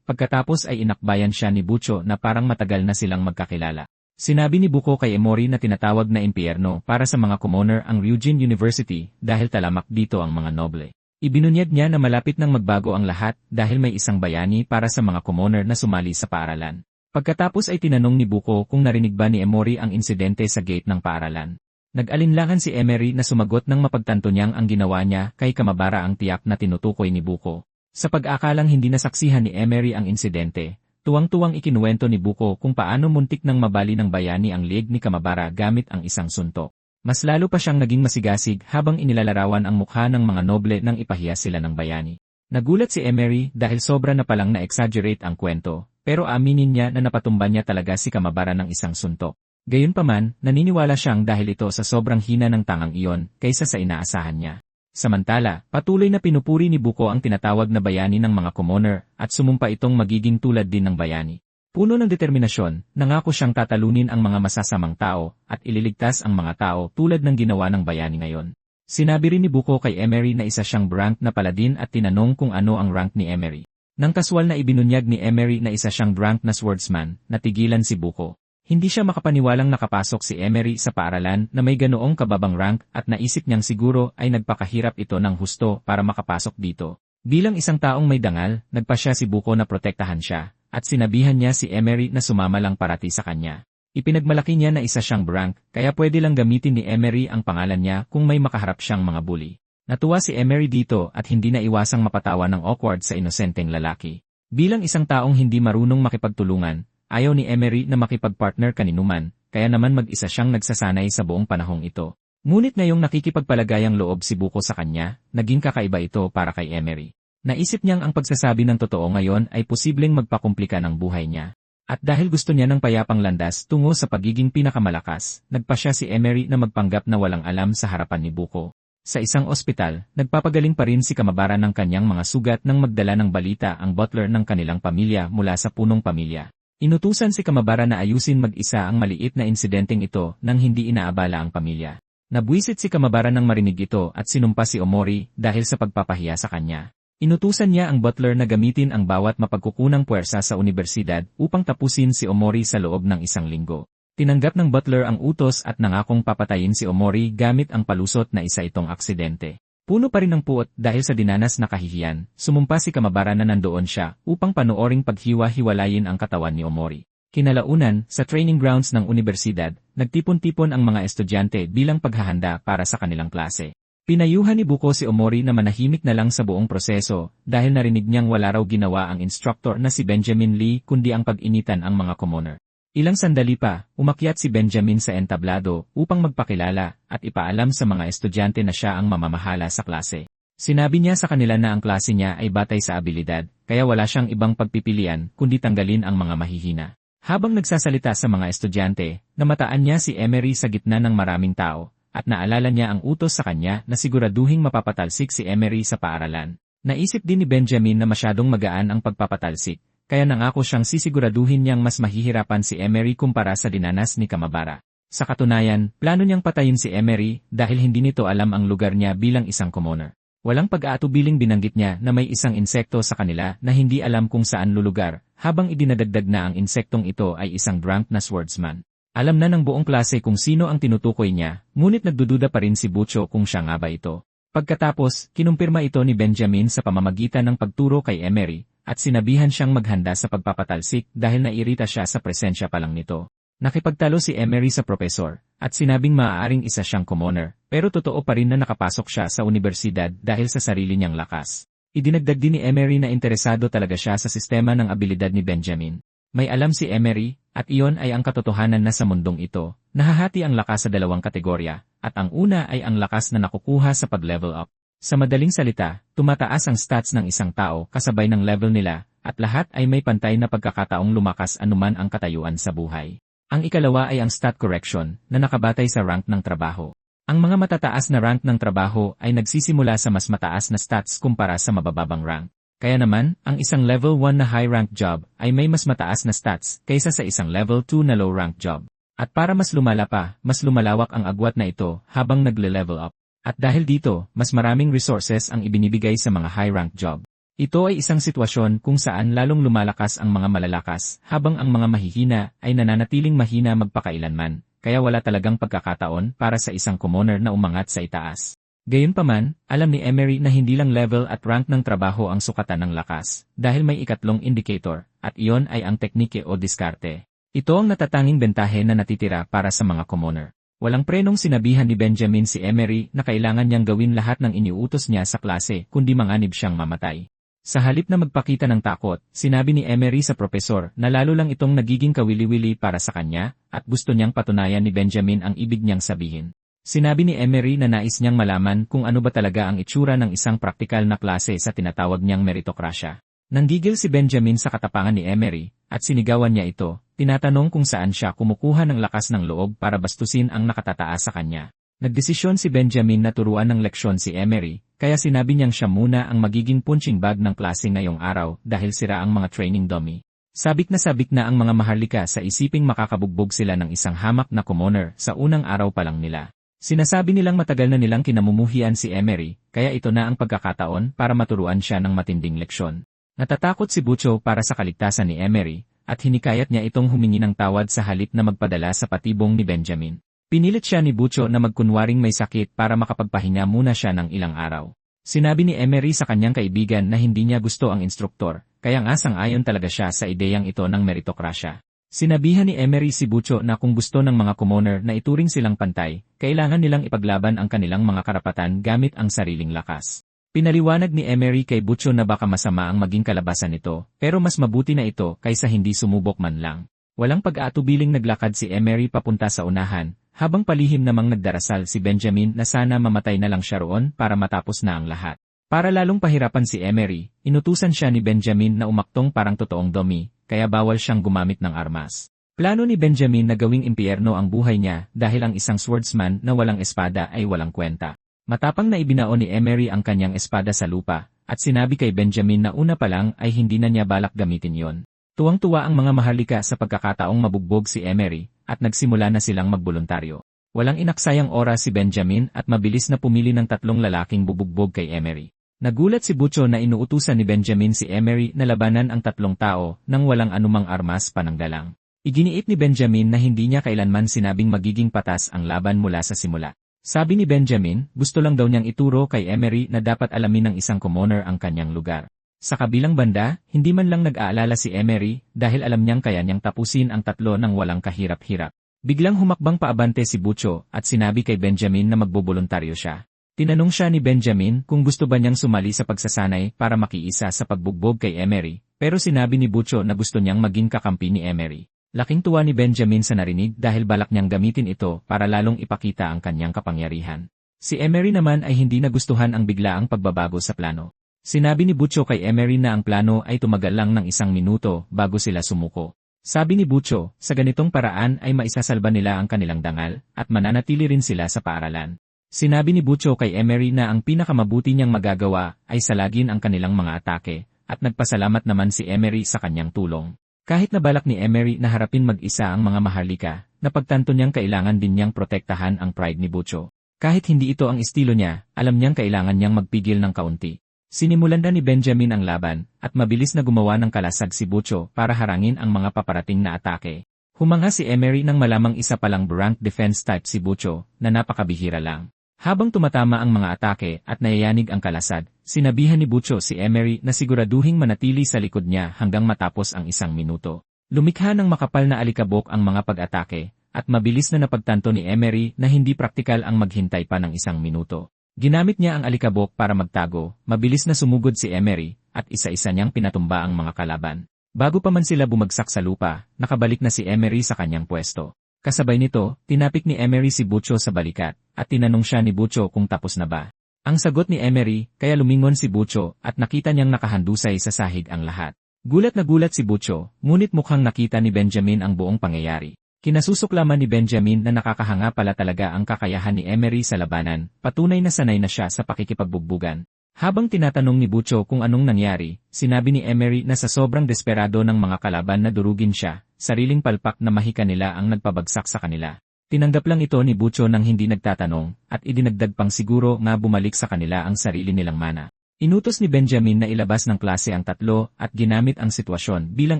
pagkatapos ay inakbayan siya ni Bucho na parang matagal na silang magkakilala. Sinabi ni Buko kay Omori na tinatawag na impyerno para sa mga commoner ang Ryujin University dahil talamak dito ang mga noble. Ibinunyag niya na malapit nang magbago ang lahat dahil may isang bayani para sa mga commoner na sumali sa paaralan. Pagkatapos ay tinanong ni Buko kung narinig ba ni Omori ang insidente sa gate ng paaralan. Nag-alinlangan si Emery na sumagot ng mapagtanto niyang ang ginawa niya kay Kamabara ang tiyak na tinutukoy ni Buko. Sa pag-akalang hindi nasaksihan ni Emery ang insidente, tuwang-tuwang ikinuwento ni Buko kung paano muntik nang mabali ng bayani ang leeg ni Kamabara gamit ang isang suntok. Mas lalo pa siyang naging masigasig habang inilalarawan ang mukha ng mga noble nang ipahiya sila ng bayani. Nagulat si Emery dahil sobra na palang na-exaggerate ang kwento, pero aminin niya na napatumba niya talaga si Kamabara ng isang suntok. Gayunpaman, naniniwala siyang dahil ito sa sobrang hina ng tangang iyon kaysa sa inaasahan niya. Samantala, patuloy na pinupuri ni Buko ang tinatawag na bayani ng mga commoner at sumumpa itong magiging tulad din ng bayani. Puno ng determinasyon, nangako siyang tatalunin ang mga masasamang tao at ililigtas ang mga tao tulad ng ginawa ng bayani ngayon. Sinabi rin ni Buko kay Emery na isa siyang rank na paladin at tinanong kung ano ang rank ni Emery. Nang kaswal na ibinunyag ni Emery na isa siyang rank na swordsman, natigilan si Buko. Hindi siya makapaniwalang nakapasok si Emery sa paaralan na may ganoong kababang rank at naisip niyang siguro ay nagpakahirap ito ng husto para makapasok dito. Bilang isang taong may dangal, nagpasya si Buko na protektahan siya, at sinabihan niya si Emery na sumama lang parati sa kanya. Ipinagmalaki niya na isa siyang rank, kaya pwede lang gamitin ni Emery ang pangalan niya kung may makaharap siyang mga bully. Natuwa si Emery dito at hindi na iwasang mapatawa ng awkward sa inosenteng lalaki. Bilang isang taong hindi marunong makipagtulungan, ayaw ni Emery na makipag-partner kaninuman, kaya naman mag-isa siyang nagsasanay sa buong panahong ito. Ngunit ngayong nakikipagpalagayang loob si Buko sa kanya, naging kakaiba ito para kay Emery. Naisip niyang ang pagsasabi ng totoo ngayon ay posibleng magpakumplika ng buhay niya. At dahil gusto niya ng payapang landas tungo sa pagiging pinakamalakas, nagpasya si Emery na magpanggap na walang alam sa harapan ni Buko. Sa isang ospital, nagpapagaling pa rin si Kamabara ng kanyang mga sugat nang magdala ng balita ang butler ng kanilang pamilya mula sa punong pamilya. Inutusan si Kamabara na ayusin mag-isa ang maliit na insidenteng ito nang hindi inaabala ang pamilya. Nabwisit si Kamabara nang marinig ito at sinumpa si Omori dahil sa pagpapahiya sa kanya. Inutusan niya ang butler na gamitin ang bawat mapagkukunang puwersa sa unibersidad upang tapusin si Omori sa loob ng isang linggo. Tinanggap ng butler ang utos at nangakong papatayin si Omori gamit ang palusot na isa itong aksidente. Puno pa rin ng puot dahil sa dinanas na kahihiyan, sumumpa si Kamabara na nandoon siya upang panooring paghiwa-hiwalayin ang katawan ni Omori. Kinalaunan, sa training grounds ng unibersidad, nagtipon-tipon ang mga estudyante bilang paghahanda para sa kanilang klase. Pinayuhan ni Buko si Omori na manahimik na lang sa buong proseso dahil narinig niyang wala raw ginawa ang instructor na si Benjamin Lee kundi ang pag-initan ang mga commoner. Ilang sandali pa, umakyat si Benjamin sa entablado upang magpakilala at ipaalam sa mga estudyante na siya ang mamamahala sa klase. Sinabi niya sa kanila na ang klase niya ay batay sa abilidad, kaya wala siyang ibang pagpipilian kundi tanggalin ang mga mahihina. Habang nagsasalita sa mga estudyante, namataan niya si Emery sa gitna ng maraming tao, at naalala niya ang utos sa kanya na siguraduhing mapapatalsik si Emery sa paaralan. Naisip din ni Benjamin na masyadong magaan ang pagpapatalsik. Kaya nangako siyang sisiguraduhin niyang mas mahihirapan si Emery kumpara sa dinanas ni Kamabara. Sa katunayan, plano niyang patayin si Emery dahil hindi nito alam ang lugar niya bilang isang commoner. Walang pag-aatubiling binanggit niya na may isang insekto sa kanila na hindi alam kung saan lulugar, habang idinadagdag na ang insektong ito ay isang drunk na swordsman. Alam na ng buong klase kung sino ang tinutukoy niya, ngunit nagdududa pa rin si Bucho kung siya nga ba ito. Pagkatapos, kinumpirma ito ni Benjamin sa pamamagitan ng pagturo kay Emery, at sinabihan siyang maghanda sa pagpapatalsik dahil nairita siya sa presensya pa lang nito. Nakipagtalo si Emery sa propesor, at sinabing maaaring isa siyang commoner, pero totoo pa rin na nakapasok siya sa unibersidad dahil sa sarili niyang lakas. Idinagdag din ni Emery na interesado talaga siya sa sistema ng abilidad ni Benjamin. May alam si Emery, at iyon ay ang katotohanan na sa mundong ito, nahahati ang lakas sa dalawang kategorya, at ang una ay ang lakas na nakukuha sa pag-level up. Sa madaling salita, tumataas ang stats ng isang tao kasabay ng level nila, at lahat ay may pantay na pagkakataong lumakas anuman ang katayuan sa buhay. Ang ikalawa ay ang stat correction, na nakabatay sa rank ng trabaho. Ang mga matataas na rank ng trabaho ay nagsisimula sa mas mataas na stats kumpara sa mabababang rank. Kaya naman, ang isang level 1 na high-rank job ay may mas mataas na stats kaysa sa isang level 2 na low-rank job. At para mas lumala pa, mas lumalawak ang agwat na ito habang nagle-level up. At dahil dito, mas maraming resources ang ibinibigay sa mga high-rank job. Ito ay isang sitwasyon kung saan lalong lumalakas ang mga malalakas habang ang mga mahihina ay nananatiling mahina magpakailanman, kaya wala talagang pagkakataon para sa isang commoner na umangat sa itaas. Gayunpaman, alam ni Emery na hindi lang level at rank ng trabaho ang sukatan ng lakas, dahil may ikatlong indicator, at iyon ay ang teknike o diskarte. Ito ang natatanging bentahe na natitira para sa mga commoner. Walang prenong sinabihan ni Benjamin si Emery na kailangan niyang gawin lahat ng iniutos niya sa klase kundi manganib siyang mamatay. Sa halip na magpakita ng takot, sinabi ni Emery sa propesor na lalo lang itong nagiging kawili-wili para sa kanya, at gusto niyang patunayan ni Benjamin ang ibig niyang sabihin. Sinabi ni Emery na nais niyang malaman kung ano ba talaga ang itsura ng isang praktikal na klase sa tinatawag niyang meritokrasya. Nanggigil si Benjamin sa katapangan ni Emery, at sinigawan niya ito, tinatanong kung saan siya kumukuha ng lakas ng loob para bastusin ang nakatataas sa kanya. Nagdesisyon si Benjamin na turuan ng leksyon si Emery, kaya sinabi niyang siya muna ang magiging punching bag ng klase ngayong araw dahil sira ang mga training dummy. Sabik na ang mga maharlika sa isiping makakabugbog sila ng isang hamak na commoner sa unang araw pa lang nila. Sinasabi nilang matagal na nilang kinamumuhian si Emery, kaya ito na ang pagkakataon para maturuan siya ng matinding leksyon. Natatakot si Bucho para sa kaligtasan ni Emery, at hinikayat niya itong humingi ng tawad sa halip na magpadala sa patibong ni Benjamin. Pinilit siya ni Bucho na magkunwaring may sakit para makapagpahinga muna siya ng ilang araw. Sinabi ni Emery sa kanyang kaibigan na hindi niya gusto ang instruktor, kaya nga sang-ayon talaga siya sa ideyang ito ng meritokrasya. Sinabihan ni Emery si Bucho na kung gusto ng mga commoner na ituring silang pantay, kailangan nilang ipaglaban ang kanilang mga karapatan gamit ang sariling lakas. Pinaliwanag ni Emery kay Bucho na baka masama ang maging kalabasan nito, pero mas mabuti na ito kaysa hindi sumubok man lang. Walang pag-aatubiling naglakad si Emery papunta sa unahan, habang palihim namang nagdarasal si Benjamin na sana mamatay na lang siya roon para matapos na ang lahat. Para lalong pahirapan si Emery, inutusan siya ni Benjamin na umaktong parang totoong dummy, kaya bawal siyang gumamit ng armas. Plano ni Benjamin na gawing impyerno ang buhay niya dahil ang isang swordsman na walang espada ay walang kwenta. Matapang na ibinaon ni Emery ang kanyang espada sa lupa, at sinabi kay Benjamin na una pa lang ay hindi na niya balak gamitin yon. Tuwang-tuwa ang mga maharlika sa pagkakataong mabugbog si Emery, at nagsimula na silang magboluntaryo. Walang inaksayang oras si Benjamin at mabilis na pumili ng 3 lalaking bubugbog kay Emery. Nagulat si Bucho na inuutusan ni Benjamin si Emery na labanan ang 3 tao nang walang anumang armas pananggalang. Iginiit ni Benjamin na hindi niya kailanman sinabing magiging patas ang laban mula sa simula. Sabi ni Benjamin, gusto lang daw niyang ituro kay Emery na dapat alamin ng isang commoner ang kanyang lugar. Sa kabilang banda, hindi man lang nag-aalala si Emery dahil alam niyang kaya niyang tapusin ang 3 nang walang kahirap-hirap. Biglang humakbang paabante si Bucho at sinabi kay Benjamin na magboboluntaryo siya. Tinanong siya ni Benjamin kung gusto ba niyang sumali sa pagsasanay para makiisa sa pagbugbog kay Emery, pero sinabi ni Bucho na gusto niyang maging kakampi ni Emery. Laking tuwa ni Benjamin sa narinig dahil balak niyang gamitin ito para lalong ipakita ang kanyang kapangyarihan. Si Emery naman ay hindi nagustuhan ang biglaang pagbabago sa plano. Sinabi ni Bucho kay Emery na ang plano ay tumagal lang ng 1 minuto bago sila sumuko. Sabi ni Bucho, sa ganitong paraan ay maisasalba nila ang kanilang dangal at mananatili rin sila sa paaralan. Sinabi ni Bucho kay Emery na ang pinakamabuti niyang magagawa ay salagin ang kanilang mga atake, at nagpasalamat naman si Emery sa kanyang tulong. Kahit na balak ni Emery na harapin mag-isa ang mga maharlika, napagtanto niyang kailangan din niyang protektahan ang pride ni Bucho. Kahit hindi ito ang estilo niya, alam niyang kailangan niyang magpigil ng kaunti. Sinimulan na ni Benjamin ang laban, at mabilis na gumawa ng kalasag si Bucho para harangin ang mga paparating na atake. Humanga si Emery nang malamang isa palang rank defense type si Bucho, na napakabihira lang. Habang tumatama ang mga atake at nayayanig ang kalasad, sinabihan ni Bucho si Emery na siguraduhing manatili sa likod niya hanggang matapos ang 1 minuto. Lumikha ng makapal na alikabok ang mga pag-atake, at mabilis na napagtanto ni Emery na hindi praktikal ang maghintay pa ng 1 minuto. Ginamit niya ang alikabok para magtago, mabilis na sumugod si Emery, at isa-isa niyang pinatumba ang mga kalaban. Bago pa man sila bumagsak sa lupa, nakabalik na si Emery sa kanyang pwesto. Kasabay nito, tinapik ni Emery si Bucho sa balikat, at tinanong siya ni Bucho kung tapos na ba. Ang sagot ni Emery, kaya lumingon si Bucho at nakita niyang nakahandusay sa sahig ang lahat. Gulat na gulat si Bucho, ngunit mukhang nakita ni Benjamin ang buong pangyayari. Kinasusuklaman ni Benjamin na nakakahanga pala talaga ang kakayahan ni Emery sa labanan, patunay na sanay na siya sa pakikipagbugbugan. Habang tinatanong ni Butcho kung anong nangyari, sinabi ni Emery na sa sobrang desperado ng mga kalaban na durugin siya, sariling palpak na mahika nila ang nagpabagsak sa kanila. Tinanggap lang ito ni Butcho nang hindi nagtatanong, at idinagdag pang siguro nga bumalik sa kanila ang sarili nilang mana. Inutos ni Benjamin na ilabas ng klase ang tatlo at ginamit ang sitwasyon bilang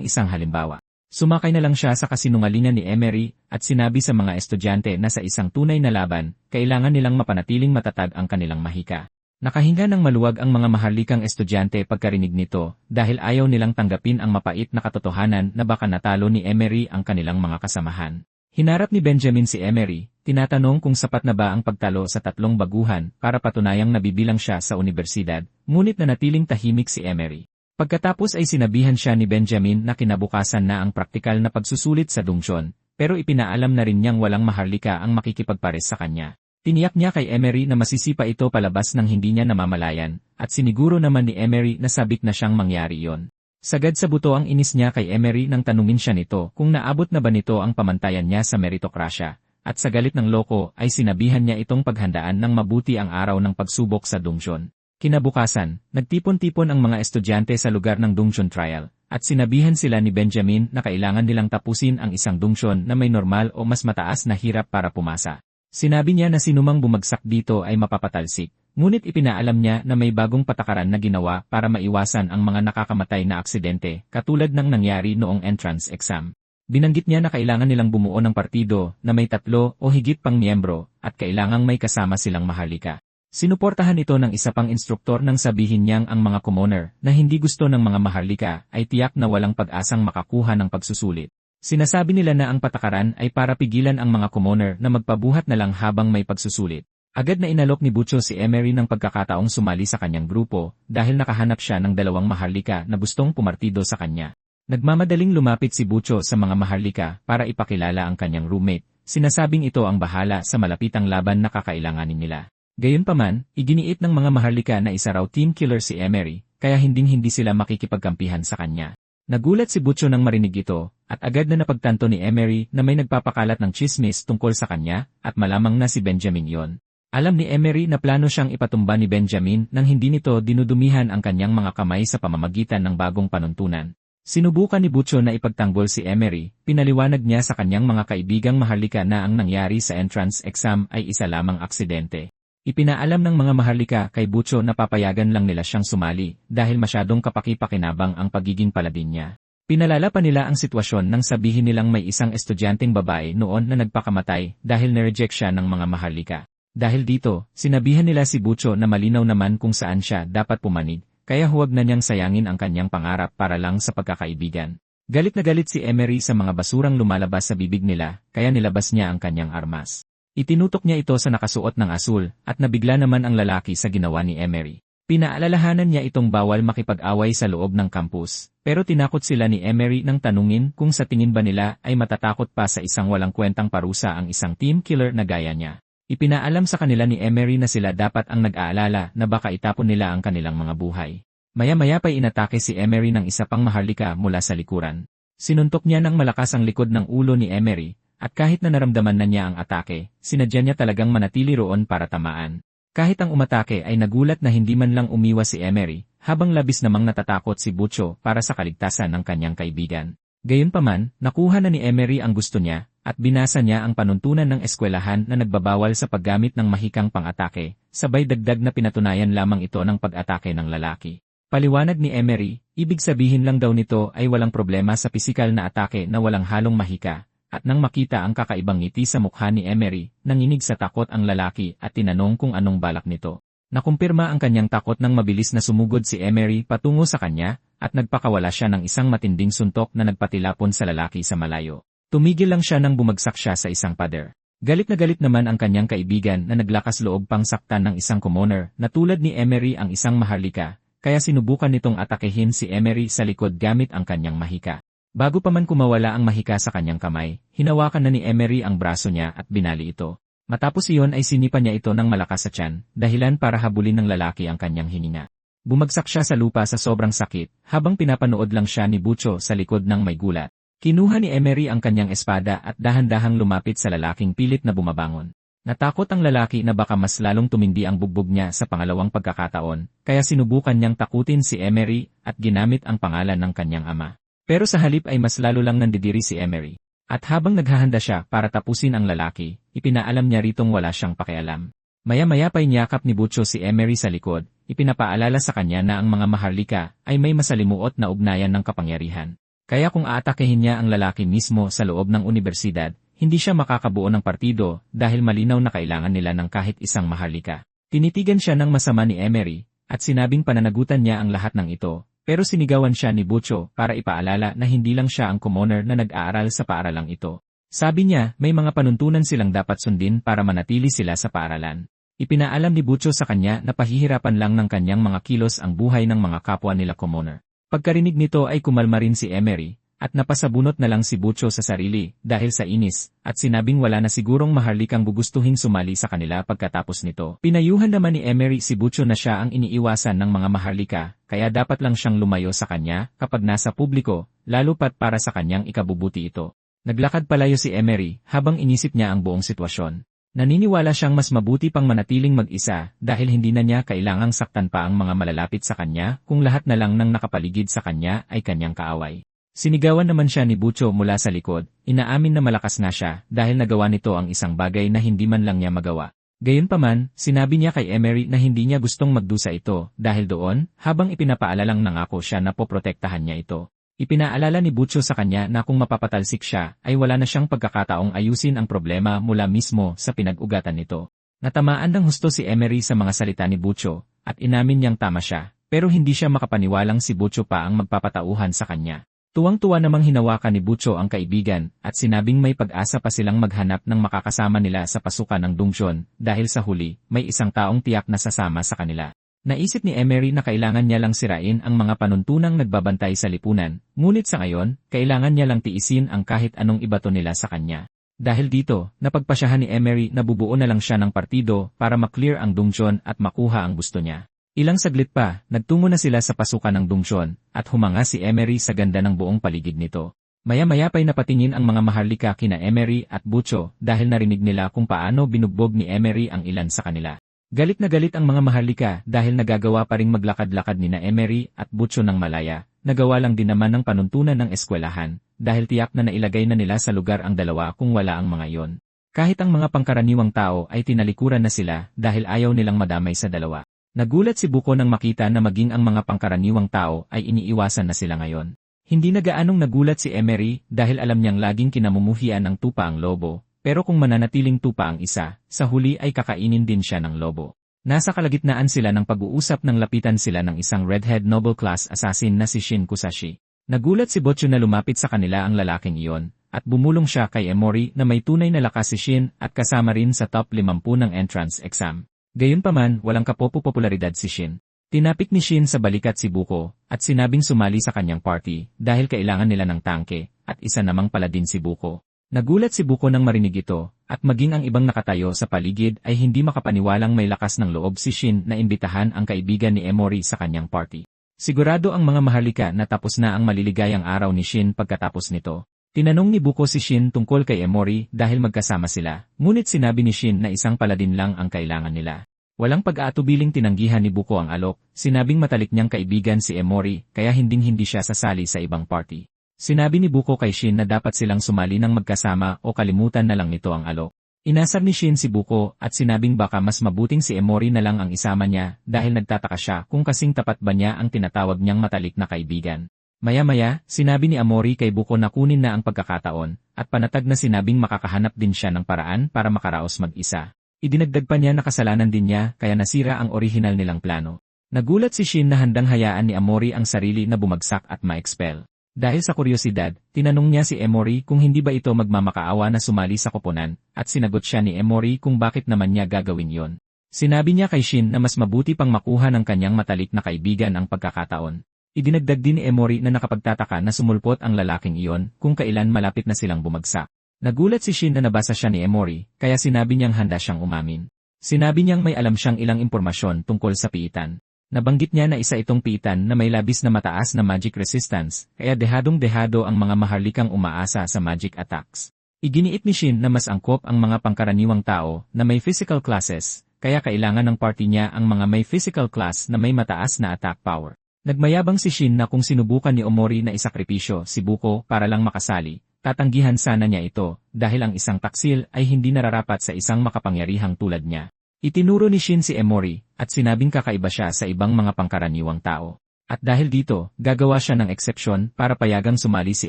isang halimbawa. Sumakay na lang siya sa kasinungalingan ni Emery at sinabi sa mga estudyante na sa isang tunay na laban, kailangan nilang mapanatiling matatag ang kanilang mahika. Nakahinga ng maluwag ang mga maharlikang estudyante pagkarinig nito dahil ayaw nilang tanggapin ang mapait na katotohanan na baka natalo ni Emery ang kanilang mga kasamahan. Hinarap ni Benjamin si Emery, tinatanong kung sapat na ba ang pagtalo sa tatlong baguhan para patunayang nabibilang siya sa unibersidad, ngunit nanatiling tahimik si Emery. Pagkatapos ay sinabihan siya ni Benjamin na kinabukasan na ang praktikal na pagsusulit sa dungsyon, pero ipinaalam na rin niyang walang maharlika ang makikipagpares sa kanya. Tiniyak niya kay Emery na masisipa ito palabas ng hindi niya namamalayan, at siniguro naman ni Emery na sabik na siyang mangyari iyon. Sagad sa buto ang inis niya kay Emery nang tanungin siya nito kung naabot na ba nito ang pamantayan niya sa meritokrasya, at sa galit ng loko ay sinabihan niya itong paghandaan ng mabuti ang araw ng pagsubok sa dungsyon. Kinabukasan, nagtipon-tipon ang mga estudyante sa lugar ng dungsyon trial, at sinabihan sila ni Benjamin na kailangan nilang tapusin ang isang dungsyon na may normal o mas mataas na hirap para pumasa. Sinabi niya na sinumang bumagsak dito ay mapapatalsik, ngunit ipinaalam niya na may bagong patakaran na ginawa para maiwasan ang mga nakakamatay na aksidente, katulad ng nangyari noong entrance exam. Binanggit niya na kailangan nilang bumuo ng partido na may 3 o higit pang miyembro at kailangang may kasama silang maharlika. Sinuportahan ito ng isa pang instruktor nang sabihin niyang ang mga commoner na hindi gusto ng mga maharlika ay tiyak na walang pag-asang makakuha ng pagsusulit. Sinasabi nila na ang patakaran ay para pigilan ang mga commoner na magpabuhat na lang habang may pagsusulit. Agad na inalok ni Butcho si Emery ng pagkakataong sumali sa kanyang grupo dahil nakahanap siya ng 2 maharlika na gustong pumartido sa kanya. Nagmamadaling lumapit si Butcho sa mga maharlika para ipakilala ang kanyang roommate, sinasabing ito ang bahala sa malapitang laban na kakailanganin nila. Gayunpaman, iginiit ng mga maharlika na isa raw team killer si Emery, kaya hinding-hindi sila makikipagkampihan sa kanya. Nagulat si Butcho nang marinig ito, at agad na napagtanto ni Emery na may nagpapakalat ng chismis tungkol sa kanya, at malamang na si Benjamin yon. Alam ni Emery na plano siyang ipatumba ni Benjamin nang hindi nito dinudumihan ang kanyang mga kamay sa pamamagitan ng bagong panuntunan. Sinubukan ni Butcho na ipagtanggol si Emery, pinaliwanag niya sa kanyang mga kaibigang maharlika na ang nangyari sa entrance exam ay isa lamang aksidente. Ipinaalam ng mga maharlika kay Butcho na papayagan lang nila siyang sumali dahil masyadong kapaki-pakinabang ang pagiging paladin niya. Pinalala pa nila ang sitwasyon nang sabihin nilang may isang estudyanteng babae noon na nagpakamatay dahil nireject siya ng mga maharlika. Dahil dito, sinabihan nila si Butcho na malinaw naman kung saan siya dapat pumanig, kaya huwag na niyang sayangin ang kanyang pangarap para lang sa pagkakaibigan. Galit na galit si Emery sa mga basurang lumalabas sa bibig nila, kaya nilabas niya ang kanyang armas. Itinutok niya ito sa nakasuot ng asul, at nabigla naman ang lalaki sa ginawa ni Emery. Pinaalalahanan niya itong bawal makipag-away sa loob ng campus, pero tinakot sila ni Emery nang tanungin kung sa tingin ba nila ay matatakot pa sa isang walang kwentang parusa ang isang team killer na gaya niya. Ipinaalam sa kanila ni Emery na sila dapat ang nag-aalala na baka itapon nila ang kanilang mga buhay. Maya-maya pa'y inatake si Emery ng isa pang maharlika mula sa likuran. Sinuntok niya ng malakas ang likod ng ulo ni Emery, at kahit na naramdaman na niya ang atake, sinadya niya talagang manatili roon para tamaan. Kahit ang umatake ay nagulat na hindi man lang umiwas si Emery, habang labis namang natatakot si Butcho para sa kaligtasan ng kanyang kaibigan. Gayunpaman, nakuha na ni Emery ang gusto niya, at binasa niya ang panuntunan ng eskwelahan na nagbabawal sa paggamit ng mahikang pang-atake, sabay dagdag na pinatunayan lamang ito ng pag-atake ng lalaki. Paliwanag ni Emery, ibig sabihin lang daw nito ay walang problema sa pisikal na atake na walang halong mahika. At nang makita ang kakaibang ngiti sa mukha ni Emery, nanginig sa takot ang lalaki at tinanong kung anong balak nito. Nakumpirma ang kanyang takot nang mabilis na sumugod si Emery patungo sa kanya, at nagpakawala siya ng isang matinding suntok na nagpatilapon sa lalaki sa malayo. Tumigil lang siya nang bumagsak siya sa isang pader. Galit na galit naman ang kanyang kaibigan na naglakas loob pang saktan ng isang commoner na tulad ni Emery ang isang maharlika, kaya sinubukan nitong atakehin si Emery sa likod gamit ang kanyang mahika. Bago pa man kumawala ang mahika sa kanyang kamay, hinawakan na ni Emery ang braso niya at binali ito. Matapos iyon ay sinipa niya ito ng malakas sa tiyan, dahilan para habulin ng lalaki ang kanyang hininga. Bumagsak siya sa lupa sa sobrang sakit, habang pinapanood lang siya ni Butcho sa likod ng may gulat. Kinuha ni Emery ang kanyang espada at dahan-dahang lumapit sa lalaking pilit na bumabangon. Natakot ang lalaki na baka mas lalong tumindi ang bugbog niya sa pangalawang pagkakataon, kaya sinubukan niyang takutin si Emery at ginamit ang pangalan ng kanyang ama. Pero sa halip ay mas lalo lang nandidiri si Emery. At habang naghahanda siya para tapusin ang lalaki, ipinaalam niya ritong wala siyang pakialam. Maya-maya pa'y niyakap ni Butcho si Emery sa likod, ipinapaalala sa kanya na ang mga maharlika ay may masalimuot na ugnayan ng kapangyarihan. Kaya kung aatakehin niya ang lalaki mismo sa loob ng unibersidad, hindi siya makakabuo ng partido dahil malinaw na kailangan nila ng kahit isang maharlika. Tinitigan siya ng masama ni Emery, at sinabing pananagutan niya ang lahat ng ito, pero sinigawan siya ni Butcho para ipaalala na hindi lang siya ang commoner na nag-aaral sa paaralang ito. Sabi niya, may mga panuntunan silang dapat sundin para manatili sila sa paaralan. Ipinaalam ni Butcho sa kanya na pahihirapan lang ng kanyang mga kilos ang buhay ng mga kapwa nila commoner. Pagkarinig nito ay kumalma rin si Emery, at napasabunot na lang si Butcho sa sarili dahil sa inis, at sinabing wala na sigurong maharlikang gugustuhin sumali sa kanila pagkatapos nito. Pinayuhan naman ni Emery si Butcho na siya ang iniiwasan ng mga maharlika, kaya dapat lang siyang lumayo sa kanya kapag nasa publiko, lalo pat para sa kanyang ikabubuti ito. Naglakad palayo si Emery habang inisip niya ang buong sitwasyon. Naniniwala siyang mas mabuti pang manatiling mag-isa dahil hindi na niya kailangang saktan pa ang mga malalapit sa kanya kung lahat na lang ng nakapaligid sa kanya ay kanyang kaaway. Sinigawan naman siya ni Butcho mula sa likod, inaamin na malakas na siya dahil nagawa nito ang isang bagay na hindi man lang niya magawa. Gayunpaman, sinabi niya kay Emery na hindi niya gustong magdusa ito dahil doon, habang ipinapaalalang nangako siya na poprotektahan niya ito. Ipinaalala ni Butcho sa kanya na kung mapapatalsik siya ay wala na siyang pagkakataong ayusin ang problema mula mismo sa pinag-ugatan nito. Natamaan ng husto si Emery sa mga salita ni Butcho at inamin niyang tama siya, pero hindi siya makapaniwalang si Butcho pa ang magpapatauhan sa kanya. Tuwang-tuwa namang hinawakan ni Butcho ang kaibigan at sinabing may pag-asa pa silang maghanap ng makakasama nila sa pasukan ng Dungsion dahil sa huli, may isang taong tiyak na sasama sa kanila. Naisip ni Emery na kailangan niya lang sirain ang mga panuntunang nagbabantay sa lipunan, ngunit sa ngayon, kailangan niya lang tiisin ang kahit anong ibato nila sa kanya. Dahil dito, napagpasyahan ni Emery na bubuo na lang siya ng partido para maklear ang Dungsion at makuha ang gusto niya. Ilang saglit pa, nagtungo na sila sa pasukan ng Dungsion, at humanga si Emery sa ganda ng buong paligid nito. Maya-maya pa'y napatingin ang mga maharlika kina Emery at Butcho dahil narinig nila kung paano binugbog ni Emery ang ilan sa kanila. Galit na galit ang mga maharlika dahil nagagawa pa ring maglakad-lakad nina Emery at Butcho ng malaya, nagawa lang din naman ng panuntunan ng eskwelahan, dahil tiyak na nailagay na nila sa lugar ang dalawa kung wala ang mga iyon. Kahit ang mga pangkaraniwang tao ay tinalikuran na sila dahil ayaw nilang madamay sa dalawa. Nagulat si Buko nang makita na maging ang mga pangkaraniwang tao ay iniiwasan na sila ngayon. Hindi na gaanong nagulat si Emery dahil alam niyang laging kinamumuhian ng tupa ang lobo, pero kung mananatiling tupa ang isa, sa huli ay kakainin din siya ng lobo. Nasa kalagitnaan sila ng pag-uusap nang lapitan sila ng isang redhead noble class assassin na si Shin Kusashi. Nagulat si Butcho na lumapit sa kanila ang lalaking iyon, at bumulong siya kay Emory na may tunay na lakas si Shin at kasama rin sa top 50 ng entrance exam. Gayunpaman, walang kapopopularidad si Shin. Tinapik ni Shin sa balikat si Buko, at sinabing sumali sa kanyang party, dahil kailangan nila ng tangke, at isa namang paladin si Buko. Nagulat si Buko nang marinig ito, at maging ang ibang nakatayo sa paligid ay hindi makapaniwalang may lakas ng loob si Shin na imbitahan ang kaibigan ni Emory sa kanyang party. Sigurado ang mga maharlika na tapos na ang maliligayang araw ni Shin pagkatapos nito. Tinanong ni Buko si Shin tungkol kay Emory dahil magkasama sila, ngunit sinabi ni Shin na isang paladin lang ang kailangan nila. Walang pag-aatubiling tinanggihan ni Buko ang alok, sinabing matalik niyang kaibigan si Emory kaya hinding-hindi siya sasali sa ibang party. Sinabi ni Buko kay Shin na dapat silang sumali ng magkasama o kalimutan na lang nito ang alok. Inasar ni Shin si Buko at sinabing baka mas mabuting si Emory na lang ang isama niya dahil nagtataka siya kung kasing tapat ba niya ang tinatawag niyang matalik na kaibigan. Maya-maya, sinabi ni Emory kay Buko na kunin na ang pagkakataon, at panatag na sinabing makakahanap din siya ng paraan para makaraos mag-isa. Idinagdag pa niya na kasalanan din niya kaya nasira ang orihinal nilang plano. Nagulat si Shin na handang hayaan ni Emory ang sarili na bumagsak at ma-expel. Dahil sa kuryosidad, tinanong niya si Emory kung hindi ba ito magmamakaawa na sumali sa koponan, at sinagot siya ni Emory kung bakit naman niya gagawin yon. Sinabi niya kay Shin na mas mabuti pang makuha ng kanyang matalik na kaibigan ang pagkakataon. Idinagdag din ni Emory na nakapagtataka na sumulpot ang lalaking iyon kung kailan malapit na silang bumagsak. Nagulat si Shin na nabasa siya ni Emory, kaya sinabi niyang handa siyang umamin. Sinabi niyang may alam siyang ilang impormasyon tungkol sa piitan. Nabanggit niya na isa itong piitan na may labis na mataas na magic resistance, kaya dehadong-dehado ang mga maharlikang umaasa sa magic attacks. Iginiit ni Shin na mas angkop ang mga pangkaraniwang tao na may physical classes, kaya kailangan ng party niya ang mga may physical class na may mataas na attack power. Nagmayabang si Shin na kung sinubukan ni Omori na isakripisyo si Buko para lang makasali, tatanggihan sana niya ito dahil ang isang taksil ay hindi nararapat sa isang makapangyarihang tulad niya. Itinuro ni Shin si Emori at sinabing kakaiba siya sa ibang mga pangkaraniwang tao. At dahil dito, gagawa siya ng eksepsyon para payagang sumali si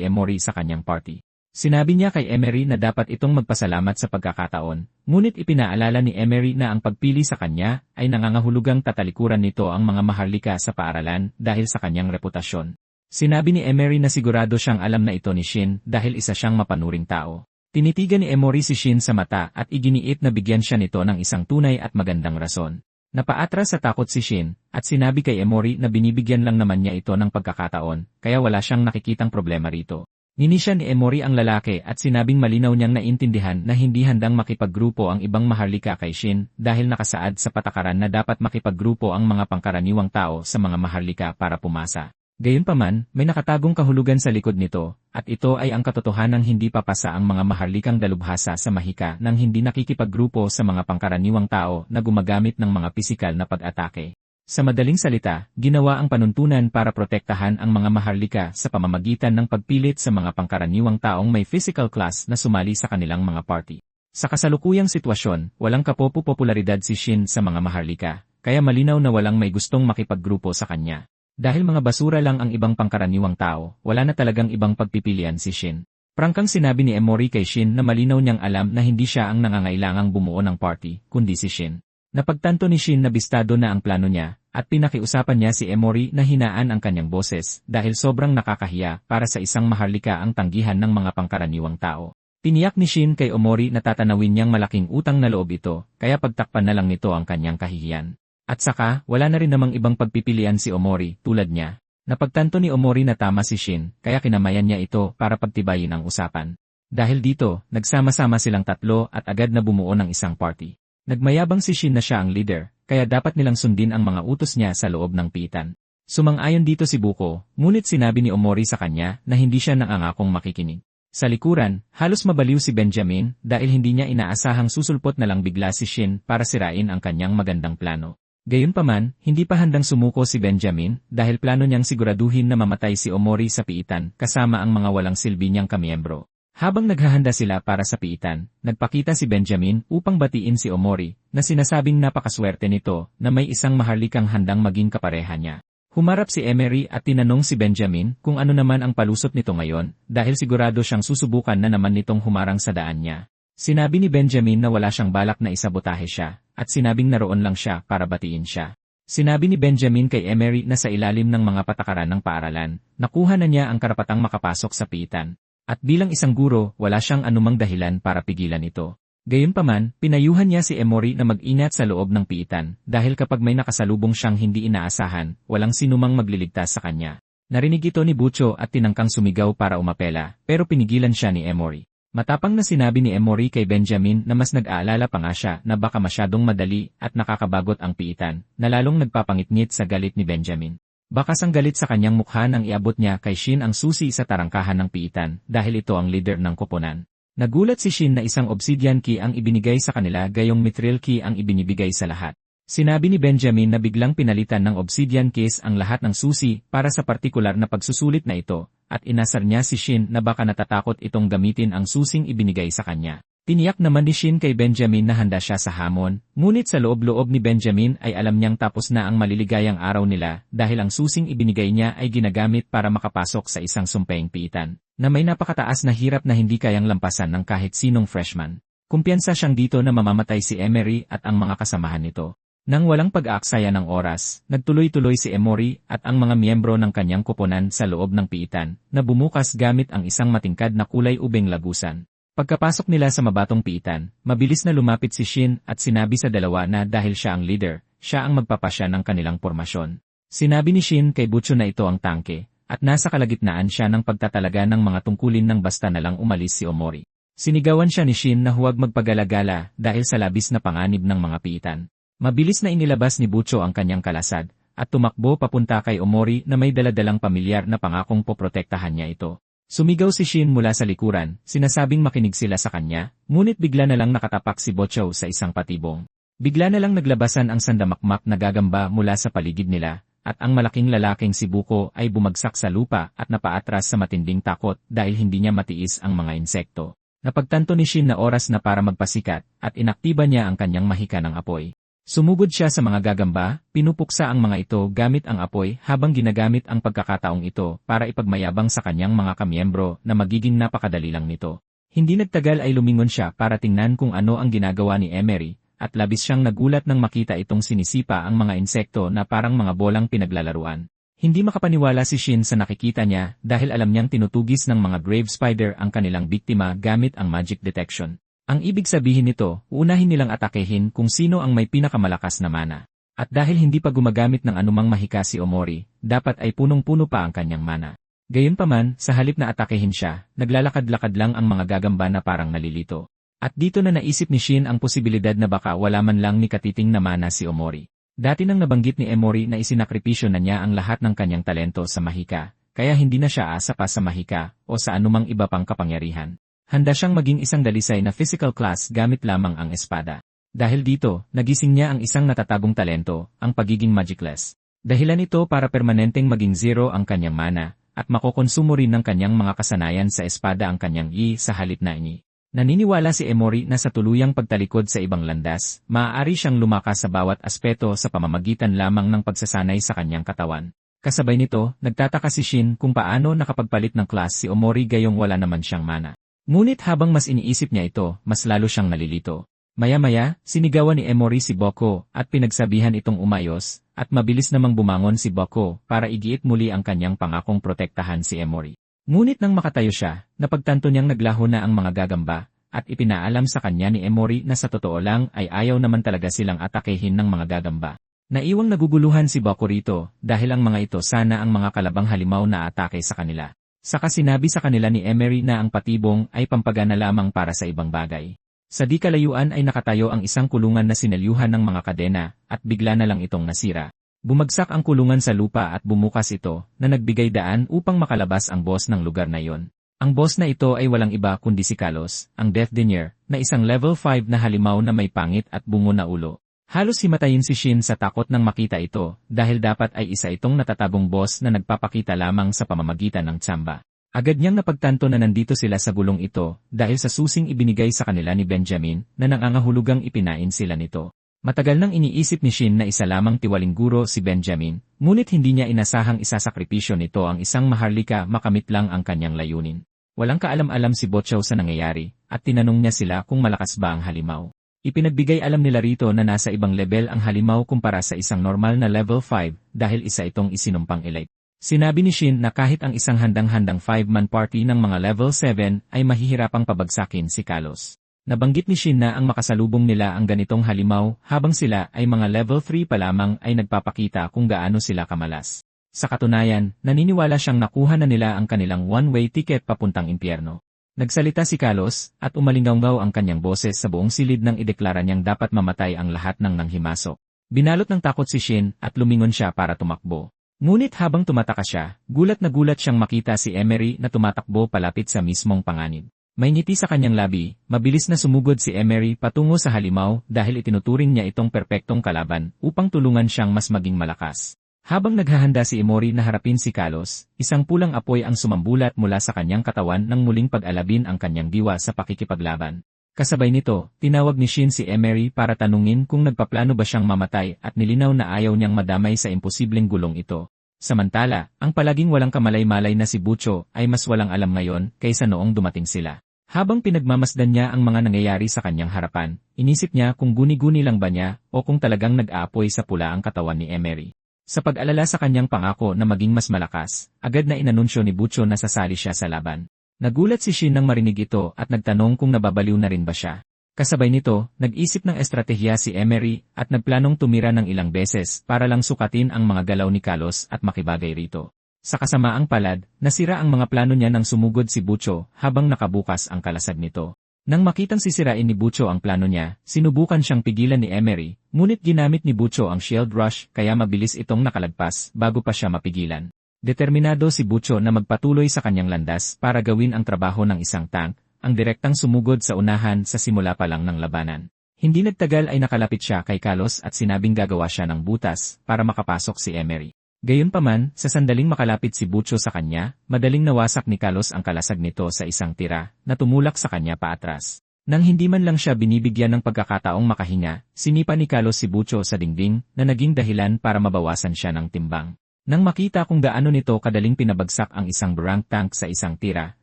Emori sa kanyang party. Sinabi niya kay Emery na dapat itong magpasalamat sa pagkakataon, ngunit ipinaalala ni Emery na ang pagpili sa kanya ay nangangahulugang tatalikuran nito ang mga maharlika sa paaralan dahil sa kanyang reputasyon. Sinabi ni Emery na sigurado siyang alam na ito ni Shin dahil isa siyang mapanuring tao. Tinitigan ni Emory si Shin sa mata at iginiit na bigyan siya nito ng isang tunay at magandang rason. Napaatras sa takot si Shin at sinabi kay Emory na binibigyan lang naman niya ito ng pagkakataon kaya wala siyang nakikitang problema rito. Ninisya ni Emory ang lalaki at sinabing malinaw niyang naintindihan na hindi handang makipaggrupo ang ibang maharlika kay Shin dahil nakasaad sa patakaran na dapat makipaggrupo ang mga pangkaraniwang tao sa mga maharlika para pumasa. Gayunpaman, may nakatagong kahulugan sa likod nito, at ito ay ang katotohanang hindi papasa ang mga maharlikang dalubhasa sa mahika nang hindi nakikipaggrupo sa mga pangkaraniwang tao na gumagamit ng mga pisikal na pag-atake. Sa madaling salita, ginawa ang panuntunan para protektahan ang mga maharlika sa pamamagitan ng pagpilit sa mga pangkaraniwang taong may physical class na sumali sa kanilang mga party. Sa kasalukuyang sitwasyon, walang kapopularidad si Shin sa mga maharlika, kaya malinaw na walang may gustong makipaggrupo sa kanya. Dahil mga basura lang ang ibang pangkaraniwang tao, wala na talagang ibang pagpipilian si Shin. Prangkang sinabi ni Emory kay Shin na malinaw niyang alam na hindi siya ang nangangailangang bumuo ng party, kundi si Shin. Napagtanto ni Shin na bistado na ang plano niya, at pinakiusapan niya si Emory na hinaan ang kanyang boses dahil sobrang nakakahiya para sa isang maharlika ang tanggihan ng mga pangkaraniwang tao. Tiniyak ni Shin kay Emory na tatanawin niyang malaking utang na loob ito, kaya pagtakpan na lang nito ang kanyang kahihiyan. At saka, wala na rin namang ibang pagpipilian si Omori tulad niya. Napagtanto ni Omori na tama si Shin, kaya kinamayan niya ito para pagtibayin ang usapan. Dahil dito, nagsama-sama silang tatlo at agad na bumuo ng isang party. Nagmayabang si Shin na siya ang leader, kaya dapat nilang sundin ang mga utos niya sa loob ng piitan. Sumang-ayon dito si Buko, ngunit sinabi ni Omori sa kanya na hindi siya nangangakong makikinig. Sa likuran, halos mabaliw si Benjamin dahil hindi niya inaasahang susulpot na lang bigla si Shin para sirain ang kanyang magandang plano. Gayunpaman, hindi pa handang sumuko si Benjamin dahil plano niyang siguraduhin na mamatay si Omori sa piitan kasama ang mga walang silbi niyang kamiyembro. Habang naghahanda sila para sa piitan, nagpakita si Benjamin upang batiin si Omori na sinasabing napakaswerte nito na may isang maharlikang handang maging kapareha niya. Humarap si Emery at tinanong si Benjamin kung ano naman ang palusot nito ngayon dahil sigurado siyang susubukan na naman nitong humarang sa daan niya. Sinabi ni Benjamin na wala siyang balak na isabotahe siya at sinabing naroon lang siya para batiin siya. Sinabi ni Benjamin kay Emery na sa ilalim ng mga patakaran ng paaralan, nakuha na niya ang karapatang makapasok sa piitan. At bilang isang guro, wala siyang anumang dahilan para pigilan ito. Gayunpaman, pinayuhan niya si Emory na mag-ingat sa loob ng piitan dahil kapag may nakasalubong siyang hindi inaasahan, walang sinumang magliligtas sa kanya. Narinig ito ni Bucho at tinangkang sumigaw para umapela, pero pinigilan siya ni Emory. Matapang na sinabi ni Emory kay Benjamin na mas nag-aalala pa nga siya na baka masyadong madali at nakakabagot ang piitan, na lalong nagpapangitngit sa galit ni Benjamin. Bakas ang galit sa kanyang mukha nang iabot niya kay Shin ang susi sa tarangkahan ng piitan dahil ito ang leader ng koponan. Nagulat si Shin na isang obsidian key ang ibinigay sa kanila gayong mithril key ang ibinibigay sa lahat. Sinabi ni Benjamin na biglang pinalitan ng obsidian case ang lahat ng susi para sa partikular na pagsusulit na ito at inasar niya si Shin na baka natatakot itong gamitin ang susing ibinigay sa kanya. Tiniyak naman ni Shin kay Benjamin na handa siya sa hamon, ngunit sa loob-loob ni Benjamin ay alam niyang tapos na ang maliligayang araw nila dahil ang susing ibinigay niya ay ginagamit para makapasok sa isang sumpeng piitan, na may napakataas na hirap na hindi kayang lampasan ng kahit sinong freshman. Kumpiyansa siyang dito na mamamatay si Emery at ang mga kasamahan nito. Nang walang pag-aaksaya ng oras, nagtuloy-tuloy si Emory at ang mga miyembro ng kanyang koponan sa loob ng piitan, na bumukas gamit ang isang matingkad na kulay ubeng lagusan. Pagkapasok nila sa mabatong piitan, mabilis na lumapit si Shin at sinabi sa dalawa na dahil siya ang leader, siya ang magpapasya ng kanilang pormasyon. Sinabi ni Shin kay Bucho na ito ang tangke, at nasa kalagitnaan siya ng pagtatalaga ng mga tungkulin nang basta na lang umalis si Omori. Sinigawan siya ni Shin na huwag magpagalagala dahil sa labis na panganib ng mga piitan. Mabilis na inilabas ni Bucho ang kanyang kalasad, at tumakbo papunta kay Omori na may daladalang pamilyar na pangakong poprotektahan niya ito. Sumigaw si Shin mula sa likuran, sinasabing makinig sila sa kanya, ngunit bigla na lang nakatapak si Bocho sa isang patibong. Bigla na lang naglabasan ang sandamakmak na gagamba mula sa paligid nila, at ang malaking lalaking si Buko ay bumagsak sa lupa at napaatras sa matinding takot dahil hindi niya matiis ang mga insekto. Napagtanto ni Shin na oras na para magpasikat, at inaktiba niya ang kanyang mahika ng apoy. Sumugod siya sa mga gagamba, pinupuksa ang mga ito gamit ang apoy habang ginagamit ang pagkakataong ito para ipagmayabang sa kanyang mga kamiyembro na magiging napakadali lang nito. Hindi nagtagal ay lumingon siya para tingnan kung ano ang ginagawa ni Emery, at labis siyang nagulat nang makita itong sinisipa ang mga insekto na parang mga bolang pinaglalaruan. Hindi makapaniwala si Shin sa nakikita niya dahil alam niyang tinutugis ng mga grave spider ang kanilang biktima gamit ang magic detection. Ang ibig sabihin nito, uunahin nilang atakehin kung sino ang may pinakamalakas na mana. At dahil hindi pa gumagamit ng anumang mahika si Omori, dapat ay punong-puno pa ang kanyang mana. Gayunpaman, sa halip na atakehin siya, naglalakad-lakad lang ang mga gagamba na parang nalilito. At dito na naisip ni Shin ang posibilidad na baka wala man lang ni katiting na mana si Omori. Dati nang nabanggit ni Emori na isinakripisyo na niya ang lahat ng kanyang talento sa mahika, kaya hindi na siya asa pa sa mahika o sa anumang iba pang kapangyarihan. Handa siyang maging isang dalisay na physical class gamit lamang ang espada. Dahil dito, nagising niya ang isang natatagong talento, ang pagiging magicless. Dahilan ito para permanenteng maging zero ang kanyang mana, at makokonsumo rin ng kanyang mga kasanayan sa espada ang kanyang sa halip na ini. Naniniwala si Emori na sa tuluyang pagtalikod sa ibang landas, maaari siyang lumakas sa bawat aspeto sa pamamagitan lamang ng pagsasanay sa kanyang katawan. Kasabay nito, nagtataka si Shin kung paano nakapagpalit ng class si Omori gayong wala naman siyang mana. Ngunit habang mas iniisip niya ito, mas lalo siyang nalilito. Maya-maya, sinigawan ni Emori si Boko at pinagsabihan itong umayos, at mabilis namang bumangon si Boko para igiit muli ang kanyang pangakong protektahan si Emori. Ngunit nang makatayo siya, napagtanto niyang naglaho na ang mga gagamba, at ipinaalam sa kanya ni Emori na sa totoo lang ay ayaw naman talaga silang atakehin ng mga gagamba. Naiwang naguguluhan si Boko rito dahil ang mga ito sana ang mga kalabang halimaw na atake sa kanila. Saka sinabi sa kanila ni Emery na ang patibong ay pampagana lamang para sa ibang bagay. Sa di kalayuan ay nakatayo ang isang kulungan na sinelyuhan ng mga kadena, at bigla na lang itong nasira. Bumagsak ang kulungan sa lupa at bumukas ito, na nagbigay daan upang makalabas ang boss ng lugar na iyon. Ang boss na ito ay walang iba kundi si Kalos, ang Death Denier, na isang level 5 na halimaw na may pangit at bungo na ulo. Halos himatayin si Shin sa takot nang makita ito, dahil dapat ay isa itong natatagong boss na nagpapakita lamang sa pamamagitan ng tsamba. Agad niyang napagtanto na nandito sila sa gulong ito, dahil sa susing ibinigay sa kanila ni Benjamin, na nangangahulugang ipinain sila nito. Matagal nang iniisip ni Shin na isa lamang tiwaling guro si Benjamin, ngunit hindi niya inasahang isasakripisyo nito ang isang maharlika makamit lang ang kanyang layunin. Walang kaalam-alam si Botchow sa nangyayari, at tinanong niya sila kung malakas ba ang halimaw. Ipinagbigay alam nila rito na nasa ibang level ang halimaw kumpara sa isang normal na level 5 dahil isa itong isinumpang elite. Sinabi ni Shin na kahit ang isang handang-handang 5-man party ng mga level 7 ay mahihirapang pabagsakin si Kalos. Nabanggit ni Shin na ang makasalubong nila ang ganitong halimaw habang sila ay mga level 3 pa lamang ay nagpapakita kung gaano sila kamalas. Sa katunayan, naniniwala siyang nakuha na nila ang kanilang one-way ticket papuntang impyerno. Nagsalita si Kalos, at umalinggaw ang kanyang boses sa buong silid nang ideklara niyang dapat mamatay ang lahat ng nanghimasok. Binalot ng takot si Shin at lumingon siya para tumakbo. Ngunit habang tumataka siya, gulat na gulat siyang makita si Emery na tumatakbo palapit sa mismong panganib. May ngiti sa kanyang labi, mabilis na sumugod si Emery patungo sa halimaw dahil itinuturing niya itong perpektong kalaban upang tulungan siyang mas maging malakas. Habang naghahanda si Emori na harapin si Kalos, isang pulang apoy ang sumambulat mula sa kanyang katawan nang muling pag-alabin ang kanyang diwa sa pakikipaglaban. Kasabay nito, tinawag ni Shin si Emery para tanungin kung nagpaplano ba siyang mamatay at nilinaw na ayaw niyang madamay sa imposibleng gulong ito. Samantala, ang palaging walang kamalay-malay na si Butcho ay mas walang alam ngayon kaysa noong dumating sila. Habang pinagmamasdan niya ang mga nangyayari sa kanyang harapan, inisip niya kung guni-guni lang ba niya o kung talagang nag-aapoy sa pula ang katawan ni Emery. Sa pag-alala sa kanyang pangako na maging mas malakas, agad na inanunsyo ni Butcho na sasali siya sa laban. Nagulat si Shin nang marinig ito at nagtanong kung nababaliw na rin ba siya. Kasabay nito, nag-isip ng estratehiya si Emery at nagplanong tumira ng ilang beses para lang sukatin ang mga galaw ni Kalos at makibagay rito. Sa kasamaang palad, nasira ang mga plano niya nang sumugod si Butcho habang nakabukas ang kalasag nito. Nang makitang sisirain ni Butcho ang plano niya, sinubukan siyang pigilan ni Emery, ngunit ginamit ni Butcho ang Shield Rush kaya mabilis itong nakalagpas bago pa siya mapigilan. Determinado si Butcho na magpatuloy sa kanyang landas para gawin ang trabaho ng isang tank, ang direktang sumugod sa unahan sa simula pa lang ng labanan. Hindi nagtagal ay nakalapit siya kay Carlos at sinabing gagawa siya ng butas para makapasok si Emery. Gayunpaman, sa sandaling makalapit si Butcho sa kanya, madaling nawasak ni Carlos ang kalasag nito sa isang tira na tumulak sa kanya paatras. Nang hindi man lang siya binibigyan ng pagkakataong makahinga, sinipa ni Carlos si Butcho sa dingding na naging dahilan para mabawasan siya ng timbang. Nang makita kung gaano nito kadaling pinabagsak ang isang barang tank sa isang tira,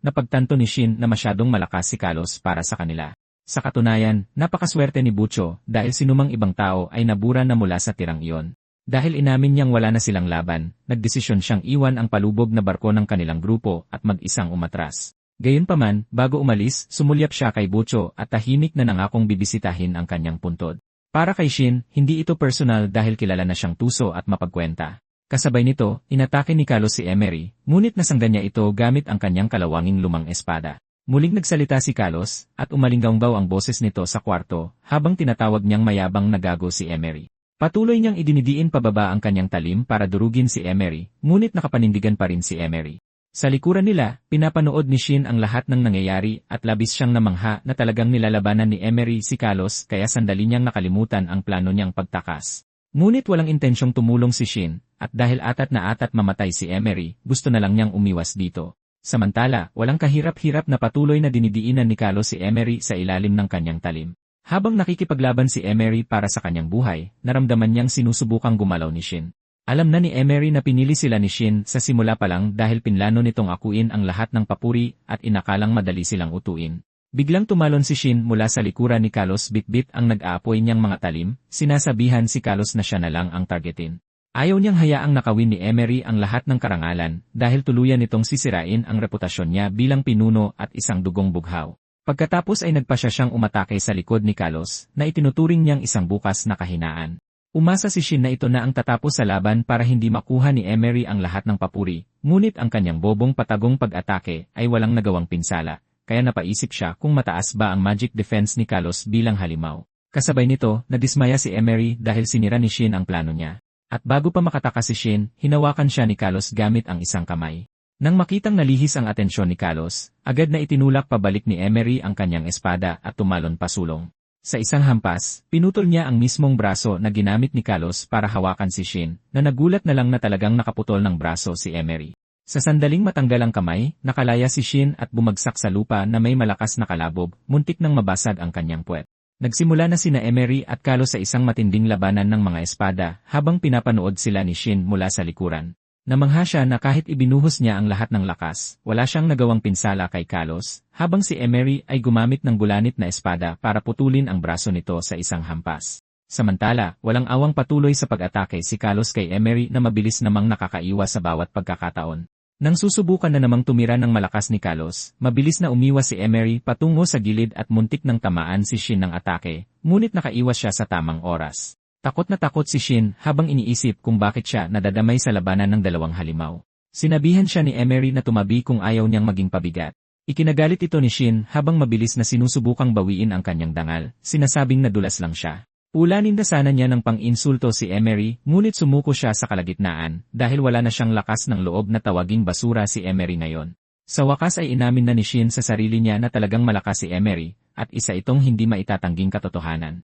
napagtanto ni Shin na masyadong malakas si Carlos para sa kanila. Sa katunayan, napakaswerte ni Butcho dahil sinumang ibang tao ay nabura na mula sa tirang iyon. Dahil inamin niyang wala na silang laban, nagdesisyon siyang iwan ang palubog na barko ng kanilang grupo at mag-isang umatras. Gayunpaman, bago umalis, sumulyap siya kay Butcho at tahimik na nangakong bibisitahin ang kanyang puntod. Para kay Shin, hindi ito personal dahil kilala na siyang tuso at mapagkwenta. Kasabay nito, inatake ni Carlos si Emery, ngunit nasangga niya ito gamit ang kanyang kalawanging lumang espada. Muling nagsalita si Carlos, at umalinggaw ang boses nito sa kwarto, habang tinatawag niyang mayabang na gago si Emery. Patuloy niyang idinidiin pababa ang kanyang talim para durugin si Emery, ngunit nakapanindigan pa rin si Emery. Sa likuran nila, pinapanood ni Shin ang lahat ng nangyayari at labis siyang namangha na talagang nilalabanan ni Emery si Carlos kaya sandali niyang nakalimutan ang plano niyang pagtakas. Ngunit walang intensyong tumulong si Shin, at dahil atat na atat mamatay si Emery, gusto na lang niyang umiwas dito. Samantala, walang kahirap-hirap na patuloy na dinidiinan ni Carlos si Emery sa ilalim ng kanyang talim. Habang nakikipaglaban si Emery para sa kanyang buhay, naramdaman niyang sinusubukang gumalaw ni Shin. Alam na ni Emery na pinili sila ni Shin sa simula pa lang dahil pinlano nitong akuin ang lahat ng papuri at inakalang madali silang utuin. Biglang tumalon si Shin mula sa likuran ni Carlos bitbit ang nag-aapoy niyang mga talim, sinasabihan si Carlos na siya na lang ang targetin. Ayaw niyang hayaang nakawin ni Emery ang lahat ng karangalan dahil tuluyan nitong sisirain ang reputasyon niya bilang pinuno at isang dugong bughaw. Pagkatapos ay nagpasya siyang umatake sa likod ni Carlos na itinuturing niyang isang bukas na kahinaan. Umasa si Shin na ito na ang tatapos sa laban para hindi makuha ni Emery ang lahat ng papuri, ngunit ang kanyang bobong patagong pag-atake ay walang nagawang pinsala, kaya napaisip siya kung mataas ba ang magic defense ni Carlos bilang halimaw. Kasabay nito, nadismaya si Emery dahil sinira ni Shin ang plano niya. At bago pa makatakas si Shin, hinawakan siya ni Carlos gamit ang isang kamay. Nang makitang nalihis ang atensyon ni Carlos, agad na itinulak pabalik ni Emery ang kanyang espada at tumalon pasulong. Sa isang hampas, pinutol niya ang mismong braso na ginamit ni Carlos para hawakan si Shin, na nagulat na lang na talagang nakaputol ng braso si Emery. Sa sandaling matanggal ang kamay, nakalaya si Shin at bumagsak sa lupa na may malakas na kalabob, muntik nang mabasag ang kanyang puwet. Nagsimula na sina Emery at Carlos sa isang matinding labanan ng mga espada habang pinapanood sila ni Shin mula sa likuran. Namangha siya na kahit ibinuhos niya ang lahat ng lakas, wala siyang nagawang pinsala kay Carlos, habang si Emery ay gumamit ng gulanit na espada para putulin ang braso nito sa isang hampas. Samantala, walang awang patuloy sa pag-atake si Carlos kay Emery na mabilis namang nakakaiwas sa bawat pagkakataon. Nang susubukan na namang tumira ng malakas ni Carlos, mabilis na umiwas si Emery patungo sa gilid at muntik ng tamaan si Shin ng atake, ngunit nakaiwas siya sa tamang oras. Takot na takot si Shin habang iniisip kung bakit siya nadadamay sa labanan ng dalawang halimaw. Sinabihan siya ni Emery na tumabi kung ayaw niyang maging pabigat. Ikinagalit ito ni Shin habang mabilis na sinusubukang bawiin ang kanyang dangal, sinasabing nadulas lang siya. Ulanin na sana niya ng pang-insulto si Emery, ngunit sumuko siya sa kalagitnaan dahil wala na siyang lakas ng loob na tawaging basura si Emery ngayon. Sa wakas ay inamin na ni Shin sa sarili niya na talagang malakas si Emery, at isa itong hindi maitatangging katotohanan.